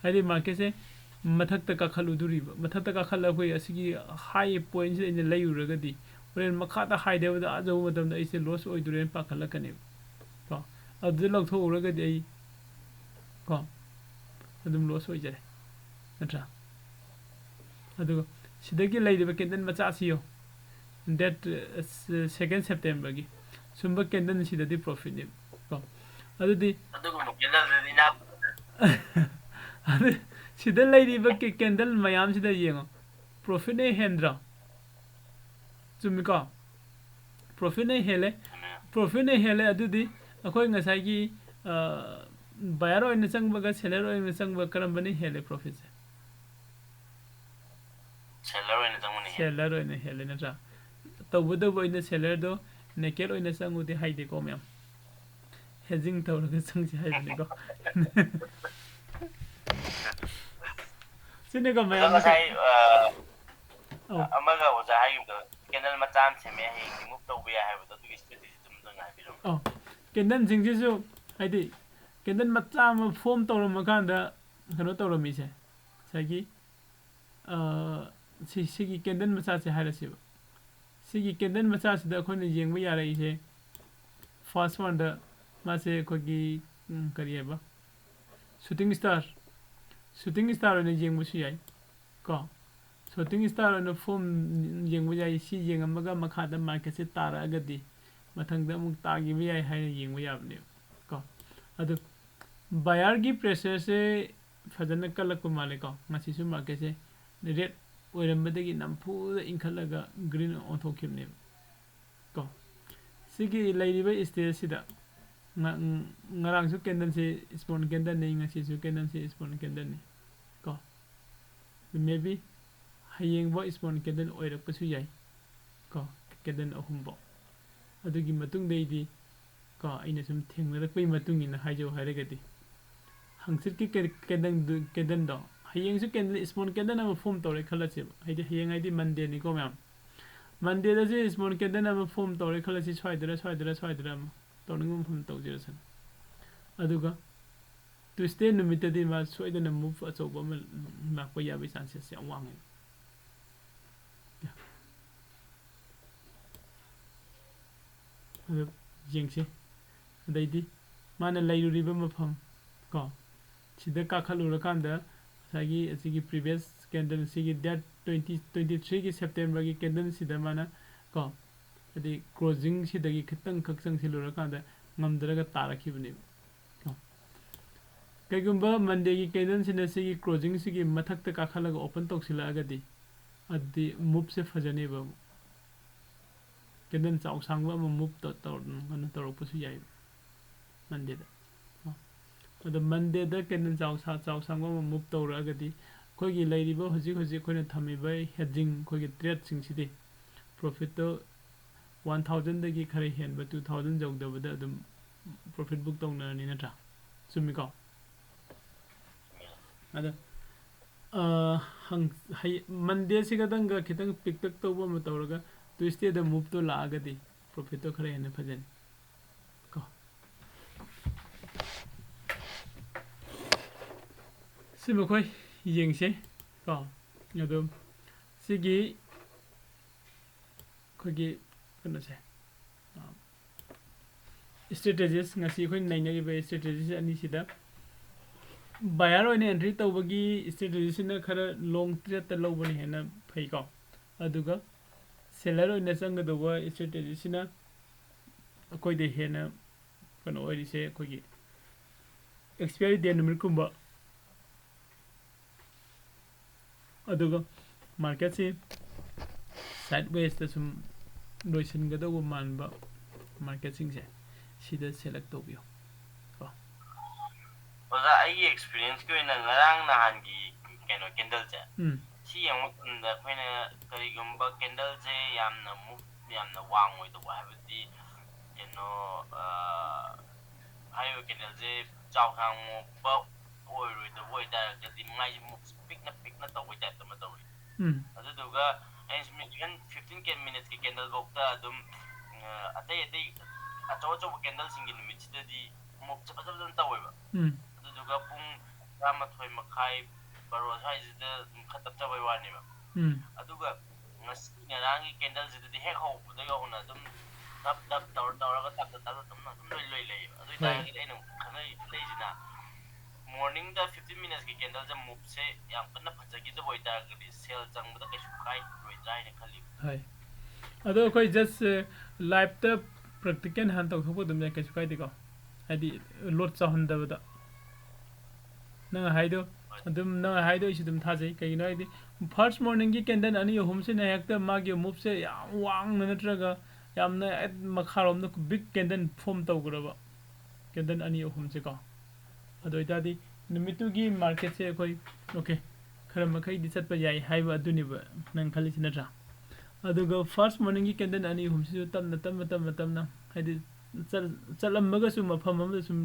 ꯍꯥꯏꯗꯤ ꯃꯥꯔꯀꯦꯠꯁꯦ ꯃꯊꯛꯇ ꯀꯥꯈꯠꯂꯨꯗꯣꯔꯤꯕ ꯃꯊꯛꯇ ꯀꯥꯈꯠꯂ ꯑꯩꯈꯣꯏ ꯑꯁꯤꯒꯤ ꯍꯥꯏ ꯄꯣꯏꯟꯁꯤꯗ ꯑꯩꯅ ꯂꯩꯔꯨꯔꯒꯗꯤ ꯍꯣꯔꯦꯟ ꯃꯈꯥꯗ ꯍꯥꯏꯗꯕꯗ ꯑꯖꯧꯕ ꯃꯇꯝꯗ ꯑꯩꯁꯦ ꯂꯣꯁ ꯑꯣꯏꯗꯣꯔꯦꯅ ꯄꯥꯈꯠꯂꯛꯀꯅꯦꯕ ꯀꯣ ꯑꯗꯨꯗ ꯂꯧꯊꯣꯛꯎꯔꯒꯗꯤ ꯑꯩ ꯀꯣ ꯑꯗꯨꯝ ꯂꯣꯁ ꯑꯣꯏꯖꯔꯦ ꯅꯠꯇ꯭ꯔꯥ ꯑꯗꯨꯒ ꯁꯤꯗꯒꯤ ꯂꯩꯔꯤꯕ ꯀꯦꯟꯗꯜ ꯃꯆꯥꯁꯤꯌꯣ ꯗꯦꯠ 2 ꯁꯦꯞꯇꯦꯝꯕꯔꯒꯤ ꯁꯨꯝꯕ ꯀꯦꯟꯗꯜꯁꯤꯗꯗꯤ ꯄ꯭ꯔꯣꯐꯤꯠꯅꯦꯕ ꯀꯣ ꯑꯗꯨꯗꯤ ꯑꯗꯨꯒꯨꯝꯕ ꯀꯦꯟꯗꯜꯗꯨꯗꯤ ꯅꯥ ꯑꯗꯨ ꯁꯤꯗ ꯂꯩꯔꯤꯕ ꯀꯦꯟꯗꯜ ꯃꯌꯥꯝꯁꯤꯗ ꯌꯦꯡꯉꯣ ꯄ꯭ꯔꯣꯐꯤꯠꯅ ꯍꯦꯟꯗ꯭ꯔꯣ ꯆꯨꯝꯃꯤꯀꯣ ꯄ꯭ꯔꯣꯐꯤꯠꯅ ꯍꯦꯜꯂꯦ ꯑꯗꯨꯗꯤ ꯑꯩꯈꯣꯏ ꯉꯁꯥꯏꯒꯤ ꯕꯥꯌꯔ ꯑꯣꯏꯅ ꯆꯪꯕꯒ ꯁꯦꯂꯔ ꯑꯣꯏꯅ ꯆꯪꯕ ꯀꯔꯝꯕꯅ ꯍꯦꯜꯂꯦ ꯄ꯭ꯔꯣꯐꯤꯠꯁꯦ ꯁꯦꯂꯔ ꯑꯣꯏꯅ ꯍꯦꯜꯂꯦ ꯅꯠꯇ꯭ꯔꯥ ꯇꯧꯕꯇꯕꯨ ꯑꯩꯅ ꯁꯦꯂꯔꯗꯣ ꯅꯦꯀꯦꯠ ꯑꯣꯏꯅ ꯆꯪꯉꯨꯗꯤ ꯍꯥꯏꯗꯦꯀꯣ ꯃꯌꯥꯝ ꯍꯦꯖꯤꯡ ꯇꯧꯔꯒ ꯆꯪꯁꯤ ꯍꯥꯏꯕꯅꯤꯀꯣ ꯁꯤꯅꯦꯀꯣ ꯑꯗꯣ ꯃꯌꯥꯝꯅ ꯉꯁꯥꯏ ꯑꯧ ꯑꯃꯒ ꯑꯣꯖꯥ ꯍꯥꯏꯈꯤꯕꯗꯣ ꯀꯦꯟꯗꯜ ꯃꯆꯥ ꯑꯃ ꯁꯦꯝꯃꯦ ꯍꯌꯦꯡ ꯔꯤꯃꯨꯚ ꯇꯧꯕ ꯌꯥꯏ ꯍꯥꯏꯕꯗꯣ ꯑꯗꯨꯒꯤ ꯏꯁꯇ꯭ꯔꯦꯇꯦꯖꯤꯗꯨꯝꯇꯪ ꯍꯥꯏꯕꯤꯔꯝꯃꯣ ꯀꯦꯟꯗꯜꯁꯤꯡꯁꯤꯁꯨ ꯍꯥꯏꯗꯤ ꯀꯦꯟꯗꯜ ꯃꯆꯥ ꯑꯃ ꯐꯣꯝ ꯇꯧꯔꯝꯃꯀꯥꯟꯗ ꯀꯩꯅꯣ ꯇꯧꯔꯝꯃꯤꯁꯦ ꯉꯁꯥꯏꯒꯤ ꯁꯤꯒꯤ ꯀꯦꯟꯗꯜ ꯃꯆꯥꯁꯦ ꯍꯥꯏꯔꯁꯦꯕ ꯁꯤꯒꯤ ꯀꯦꯟꯗꯜ ꯃꯆꯥꯁꯤꯗ ꯑꯩꯈꯣꯏꯅ ꯌꯦꯡꯕ ꯌꯥꯔꯛꯏꯁꯦ ꯐꯥꯔꯁ ꯋꯥꯟꯗ ꯃꯥꯁꯦ ꯑꯩꯈꯣꯏꯒꯤ ꯀꯔꯤ ꯍꯥꯏꯕ ꯁꯨꯇꯤꯡ ꯁ꯭ꯇꯥꯔ ꯑꯣꯏꯅ ꯌꯦꯡꯕꯁꯨ ꯌꯥꯏ ꯀꯣ ꯁꯨꯇꯤꯡ ꯁ꯭ꯇꯥꯔ ꯑꯣꯏꯅ ꯐꯣꯝ ꯌꯦꯡꯕ ꯌꯥꯏ ꯁꯤ ꯌꯦꯡꯉꯝꯃꯒ ꯃꯈꯥꯗ ꯃꯥꯔꯀꯦꯠꯁꯦ ꯇꯥꯔꯛꯑꯒꯗꯤ ꯃꯊꯪꯗ ꯑꯃꯨꯛ ꯇꯥꯈꯤꯕ ꯌꯥꯏ ꯍꯥꯏꯅ ꯌꯦꯡꯕ ꯌꯥꯕꯅꯦꯕ ꯀꯣ ꯑꯗꯨ ꯕꯥꯌꯔꯒꯤ ꯄ꯭रेशꯔꯁꯦ ꯐꯖꯅ ꯀꯜꯂꯛꯄ ꯃꯥꯜꯂꯦꯀꯣ ꯉꯁꯤꯁꯨ ꯃꯥꯔꯀꯦꯠꯁꯦ ꯔꯦꯠ ꯑꯣꯏꯔꯝꯕꯗꯒꯤ ꯅꯝꯐꯨꯗ ꯏꯟꯈꯠꯂꯒ ꯒ꯭ꯔꯤꯟ ꯑꯣꯟꯊꯣꯛꯈꯤꯕꯅꯦꯕ ꯀꯣ ꯁꯤꯒꯤ ꯂꯩꯔꯤꯕ ꯁ꯭ꯇꯦꯖꯁꯤꯗ ꯉꯔꯥꯡꯁꯨ ꯀꯦꯟꯗꯜꯁꯤ ꯁ꯭ꯄꯣꯟ ꯀꯦꯟꯗꯜꯅꯤ ꯉꯁꯤꯁꯨ ꯀꯦꯟꯗꯜꯁꯤ ꯁ꯭ꯄꯣꯟ ꯀꯦꯟꯗꯜꯅꯤ ꯀꯣ ꯃꯦꯕꯤ ꯍꯌꯦꯡꯐꯥꯎ ꯁ꯭ꯄꯣꯟ ꯀꯦꯟꯗꯜ ꯑꯣꯏꯔꯛꯄꯁꯨ ꯌꯥꯏ ꯀꯣ ꯀꯦꯟꯗꯜ ꯑꯍꯨꯝꯐꯥꯎ ꯑꯗꯨꯒꯤ ꯃꯇꯨꯡꯗꯩꯗꯤ ꯀꯣ ꯑꯩꯅ ꯁꯨꯝ ꯊꯦꯡꯅꯔꯛꯄꯒꯤ ꯃꯇꯨꯡ ꯏꯟꯅ ꯍꯥꯏꯖꯧ ꯍꯥꯏꯔꯒꯗꯤ ꯍꯪꯆꯤꯠꯀꯤ ꯀꯦꯟꯗꯜꯗꯣ ꯍꯌꯦꯡꯁꯨ ꯀꯦꯟꯗꯜ ꯁ꯭ꯄꯣꯟ ꯀꯦꯟꯗꯜ ꯑꯃ ꯐꯣꯝ ꯇꯧꯔꯦ ꯈꯜꯂꯁꯦꯕ ꯍꯌꯦꯡ ꯍꯥꯏꯗꯤ ꯃꯟꯗꯦꯅꯤꯀꯣ ꯃꯌꯥꯝ ꯃꯟꯗꯦꯗꯁꯤ ꯁ꯭ꯄꯣꯟ ꯀꯦꯟꯗꯜ ꯑꯃ ꯐꯣꯝ ꯇꯧꯔꯦ ꯈꯜꯂꯁꯤ ꯁ꯭ꯋꯥꯏꯗꯔ ꯑꯃ ꯇꯧꯅꯤꯡꯕ ꯃꯐꯝ ꯇꯧꯖꯔꯁꯅꯨ ꯑꯗꯨꯒ ꯇ꯭ꯌꯨꯁꯗꯦ ꯅꯨꯃꯤꯠꯇꯗꯤ ꯃꯥ ꯁꯣꯏꯗꯅ ꯃꯨꯚ ꯑꯆꯧꯕ ꯑꯃ ꯂꯥꯛꯄ ꯌꯥꯕꯒꯤ ꯆꯥꯟꯁꯦꯁ ꯌꯥꯝ ꯋꯥꯡꯉꯦ ꯑꯗꯨ ꯌꯦꯡꯁꯤ ꯑꯗꯩꯗꯤ ꯃꯥꯅ ꯂꯩꯔꯨꯔꯤꯕ ꯃꯐꯝ ꯀꯣ ꯁꯤꯗ ꯀꯥꯈꯠꯂꯨꯔꯀꯥꯟꯗ ꯉꯁꯥꯏꯒꯤ ꯑꯁꯤꯒꯤ ꯄ꯭ꯔꯤꯚꯤꯌꯁ ꯀꯦꯟꯗꯜ ꯁꯤꯒꯤ ꯗꯦꯠ 23 ꯁꯦꯞꯇꯦꯝꯕꯔꯒꯤ ꯀꯦꯟꯗꯜꯁꯤꯗ ꯃꯥꯅ ꯀꯣ ꯍꯥꯏꯗꯤ ꯀ꯭ꯂꯣꯖꯤꯡꯁꯤꯗꯒꯤ ꯈꯤꯇꯪꯈꯛ ꯆꯪꯁꯤꯜꯂꯨꯔꯀꯥꯟꯗ ꯉꯝꯗ꯭ꯔꯒ ꯇꯥꯔꯛꯈꯤꯕꯅꯦꯕ ꯀꯩꯒꯨꯝꯕ ꯃꯟꯗꯦꯒꯤ ꯀꯦꯟꯗꯜꯁꯤꯅ ꯁꯤꯒꯤ ꯀ꯭ꯂꯣꯖꯤꯡꯁꯤꯒꯤ ꯃꯊꯛꯇ ꯀꯥꯈꯠꯂꯒ ꯑꯣꯄꯟ ꯇꯧꯁꯤꯜꯂꯛꯑꯒꯗꯤ ꯑꯗꯨꯗꯤ ꯃꯨꯚꯁꯦ ꯐꯖꯅꯦꯕ ꯀꯦꯟꯗꯜ ꯆꯥꯎ ꯁꯥꯡꯕ ꯑꯃ ꯃꯨꯚ ꯀꯩꯅꯣ ꯇꯧꯔꯛꯄꯁꯨ ꯌꯥꯏ ꯃꯟꯗꯦꯗ ꯑꯗꯣ ꯃꯟꯗꯦꯗ ꯀꯦꯟꯗꯜ ꯆꯥꯎ ꯁꯥꯡꯕ ꯑꯃ ꯃꯨꯚ ꯇꯧꯔꯛꯑꯒꯗꯤ ꯑꯩꯈꯣꯏꯒꯤ ꯂꯩꯔꯤꯕ ꯍꯧꯖꯤꯛ ꯑꯩꯈꯣꯏꯅ ꯊꯝꯃꯤꯕ ꯍꯦꯗꯖꯤꯡ ꯑꯩꯈꯣꯏꯒꯤ ꯇ꯭ꯔꯦꯠꯁꯤꯡꯁꯤꯗꯤ ꯄ꯭ꯔꯣꯐꯤꯠꯇꯣ 1000ꯗꯒꯤ ꯈꯔ ꯍꯦꯟꯕ 2000 ꯌꯧꯗꯕꯗ ꯑꯗꯨꯝ ꯄ꯭ꯔꯣꯐꯤꯠ ꯕꯨꯛ ꯇꯧꯅꯔꯅꯤ ꯅꯠꯇ꯭ꯔꯥ ꯆꯨꯝꯃꯤꯀꯣ ꯑꯗ ꯃꯟꯗꯦꯁꯤꯒꯗꯪꯒ ꯈꯤꯇꯪ ꯄꯤꯛꯇꯛ ꯇꯧꯕ ꯑꯃ ꯇꯧꯔꯒ ꯇ꯭ꯌꯨꯁꯗꯦꯗ ꯃꯨꯚꯇꯣ ꯂꯥꯛꯑꯒꯗꯤ ꯄ꯭ꯔꯣꯐꯤꯠꯇꯣ ꯈꯔ ꯍꯦꯟꯅ ꯐꯖꯅꯤ ꯀꯣ ꯁꯤ ꯃꯈꯣꯏ ꯌꯦꯡꯁꯦ ꯀꯣ ꯑꯗꯨ ꯁꯤꯒꯤ ꯑꯩꯈꯣꯏꯒꯤ ꯀꯩꯅꯣꯁꯦ ꯏꯁꯇ꯭ꯔꯦꯇꯦꯖꯤꯁ ꯉꯁꯤ ꯑꯩꯈꯣꯏꯅ ꯅꯩꯅꯔꯤꯕ ꯏꯁꯇ꯭ꯔꯦꯇꯦꯖꯤꯁ ꯑꯅꯤꯁꯤꯗ ꯕꯥꯌꯔ ꯑꯣꯏꯅ ꯑꯦꯟꯇ꯭ꯔꯤ ꯇꯧꯕꯒꯤ ꯏꯁꯇ꯭ꯔꯦꯇꯦꯖꯤꯁꯤꯅ ꯈꯔ ꯂꯣꯡ ꯇ꯭ꯔꯦꯠꯇ ꯂꯧꯕꯅ ꯍꯦꯟꯅ ꯐꯩꯀꯣ ꯑꯗꯨꯒ ꯁꯦꯂꯔ ꯑꯣꯏꯅ ꯆꯪꯒꯗꯧꯕ ꯏꯁꯇ꯭ꯔꯦꯇꯦꯖꯤꯁꯤꯅ ꯑꯩꯈꯣꯏꯗ ꯍꯦꯟꯅ ꯀꯩꯅꯣ ꯑꯣꯏꯔꯤꯁꯦ ꯑꯩꯈꯣꯏꯒꯤ ꯑꯦꯛꯁꯄꯤꯌꯔꯤ ꯗꯦꯠ ꯅꯨꯃꯤꯠꯀꯨꯝꯕ ꯑꯗꯨꯒ ꯃꯥꯔꯀꯦꯠꯁꯤ ꯁꯥꯏꯠ ꯋꯦꯁꯇ ꯁꯨꯝ ꯂꯣꯏꯁꯤꯟꯒꯗꯧꯕ ꯃꯥꯟꯕ ꯃꯥꯔꯀꯦꯠꯁꯤꯡꯁꯦ ꯁꯤꯗ ꯁꯦꯂꯦꯛ ꯇꯧꯕꯤꯌꯨ ꯀꯣ ꯑꯣꯖꯥ ꯑꯩꯒꯤ ꯑꯦꯛꯁꯄꯤꯔꯤꯌꯦꯟꯁꯀꯤ ꯑꯣꯏꯅ ꯉꯔꯥꯡ ꯅꯍꯥꯟꯒꯤ ꯀꯩꯅꯣ ꯀꯦꯟꯗꯜꯁꯦ ꯁꯤ ꯌꯦꯡꯕ ꯃꯇꯝꯗ ꯑꯩꯈꯣꯏꯅ ꯀꯔꯤꯒꯨꯝꯕ ꯀꯦꯟꯗꯜꯁꯦ ꯌꯥꯝꯅ ꯋꯥꯡꯉꯣꯏꯗꯧꯕ ꯍꯥꯏꯕꯗꯤ ꯀꯩꯅꯣ ꯍꯥꯏꯔꯤꯕ ꯀꯦꯟꯗꯜꯁꯦ ꯆꯥꯎ ꯁꯥꯡꯕ ꯑꯣꯏꯔꯣꯏꯗꯕ ꯑꯣꯏꯇꯥꯔꯒꯗꯤ ꯃꯥꯏꯁꯦ ꯃꯨꯛꯁ ꯄꯤꯛꯅ ꯇꯧꯕꯩ ꯇꯥꯏꯞꯇ ꯑꯃ ꯇꯧꯋꯤ ꯑꯗꯨꯗꯨꯒ ꯑꯩꯅ ꯁꯨꯝ ꯏꯚꯟ 15 ꯃꯤꯅꯠꯀꯤ ꯀꯦꯟꯗꯜꯐꯧꯗ ꯑꯗꯨꯝ ꯑꯇꯩ ꯑꯆꯧ ꯀꯦꯟꯗꯜꯁꯤꯡꯒꯤ ꯅꯨꯃꯤꯠꯁꯤꯗꯗꯤ ꯃꯨꯛꯁꯦ ꯐꯖꯅ ꯇꯧꯋꯦꯕ ꯑꯗꯨꯗꯨꯒ ꯄꯨꯡ 11:30 ꯕꯥꯔꯣ ꯁ꯭ꯋꯥꯏꯁꯤꯗ ꯈꯔ ꯇꯞꯆꯕꯩ ꯋꯥꯅꯦꯕ ꯑꯗꯨꯒ ꯉꯔꯥꯡꯒꯤ ꯀꯦꯟꯗꯜꯁꯤꯗꯗꯤ ꯍꯦꯛ ꯍꯧꯕꯗꯒꯤ ꯍꯧꯅ ꯑꯗꯨꯝ ꯇꯞ ꯇꯧꯔꯒ ꯑꯗꯨꯝ ꯂꯣꯏ ꯂꯩꯌꯦꯕ ꯑꯗꯨ ꯑꯣꯏꯇꯥꯔꯒꯗꯤ ꯑꯩꯅ ꯈꯪꯅꯔꯤꯁꯤꯅ ꯃꯣꯔꯅꯤꯡꯗ 15 ꯃꯤꯅꯠꯁꯀꯤ ꯀꯦꯟꯗꯜꯁꯦ ꯃꯨꯞꯁꯦ ꯌꯥꯝ ꯀꯟꯅ ꯐꯖꯈꯤꯗꯕ ꯑꯣꯏꯇꯥꯔꯒꯗꯤ ꯁꯦꯜ ꯆꯪꯕꯗ ꯀꯩꯁꯨ ꯀꯥꯏꯔꯣꯏꯗ꯭ꯔꯥ ꯍꯥꯏꯅ ꯈꯜꯂꯤ ꯍꯣꯏ ꯑꯗꯣ ꯑꯩꯈꯣꯏ ꯖꯁ ꯂꯥꯏꯞꯇ ꯄ꯭ꯔꯦꯛꯇꯤꯀꯦꯜ ꯍꯥꯟꯅ ꯇꯧꯊꯣꯛꯄ ꯑꯗꯨꯝ ꯌꯥꯏ ꯀꯩꯁꯨ ꯀꯥꯏꯗꯦꯀꯣ ꯍꯥꯏꯗꯤ ꯂꯣꯠ ꯆꯥꯎꯍꯟꯗꯕꯗ ꯅꯪ ꯍꯥꯏꯗꯣ ꯑꯗꯨꯝ ꯅꯪ ꯍꯥꯏꯗꯣ ꯑꯩꯁꯨ ꯑꯗꯨꯝ ꯊꯥꯖꯩ ꯀꯩꯒꯤꯅꯣ ꯍꯥꯏꯗꯤ ꯐꯥꯔꯁ ꯃꯣꯔꯅꯤꯡꯒꯤ ꯀꯦꯟꯗꯜ ꯑꯅꯤ ꯑꯍꯨꯝꯁꯤꯅ ꯍꯦꯛꯇ ꯃꯥꯒꯤ ꯃꯨꯞꯁꯦ ꯌꯥꯝ ꯋꯥꯡꯅ ꯅꯠꯇ꯭ꯔꯒ ꯌꯥꯝꯅ ꯃꯈꯥꯔꯣꯝꯗ ꯕꯤꯛ ꯀꯦꯟꯗꯜ ꯐꯣꯝ ꯇꯧꯈ꯭ꯔꯕ ꯀꯦꯟꯗꯜ ꯑꯅꯤ ꯑꯍꯨꯝꯁꯦꯀꯣ ꯑꯗꯨ ꯑꯣꯏꯇꯥꯔꯗꯤ ꯅꯨꯃꯤꯠꯇꯨꯒꯤ ꯃꯥꯔꯀꯦꯠꯁꯦ ꯑꯩꯈꯣꯏ ꯑꯣꯀꯦ ꯈꯔ ꯃꯈꯩꯗꯤ ꯆꯠꯄ ꯌꯥꯏ ꯍꯥꯏꯕ ꯑꯗꯨꯅꯦꯕ ꯅꯪ ꯈꯜꯂꯤꯁꯤ ꯅꯠꯇ꯭ꯔꯥ ꯑꯗꯨꯒ ꯐꯥꯔꯁ ꯃꯣꯔꯅꯤꯡꯒꯤ ꯀꯦꯟꯗꯜ ꯑꯅꯤ ꯑꯍꯨꯝꯁꯤꯁꯨ ꯇꯞꯅ ꯍꯥꯏꯗꯤ ꯆꯠꯂꯝꯃꯒꯁꯨ ꯃꯐꯝ ꯑꯃꯗ ꯁꯨꯝ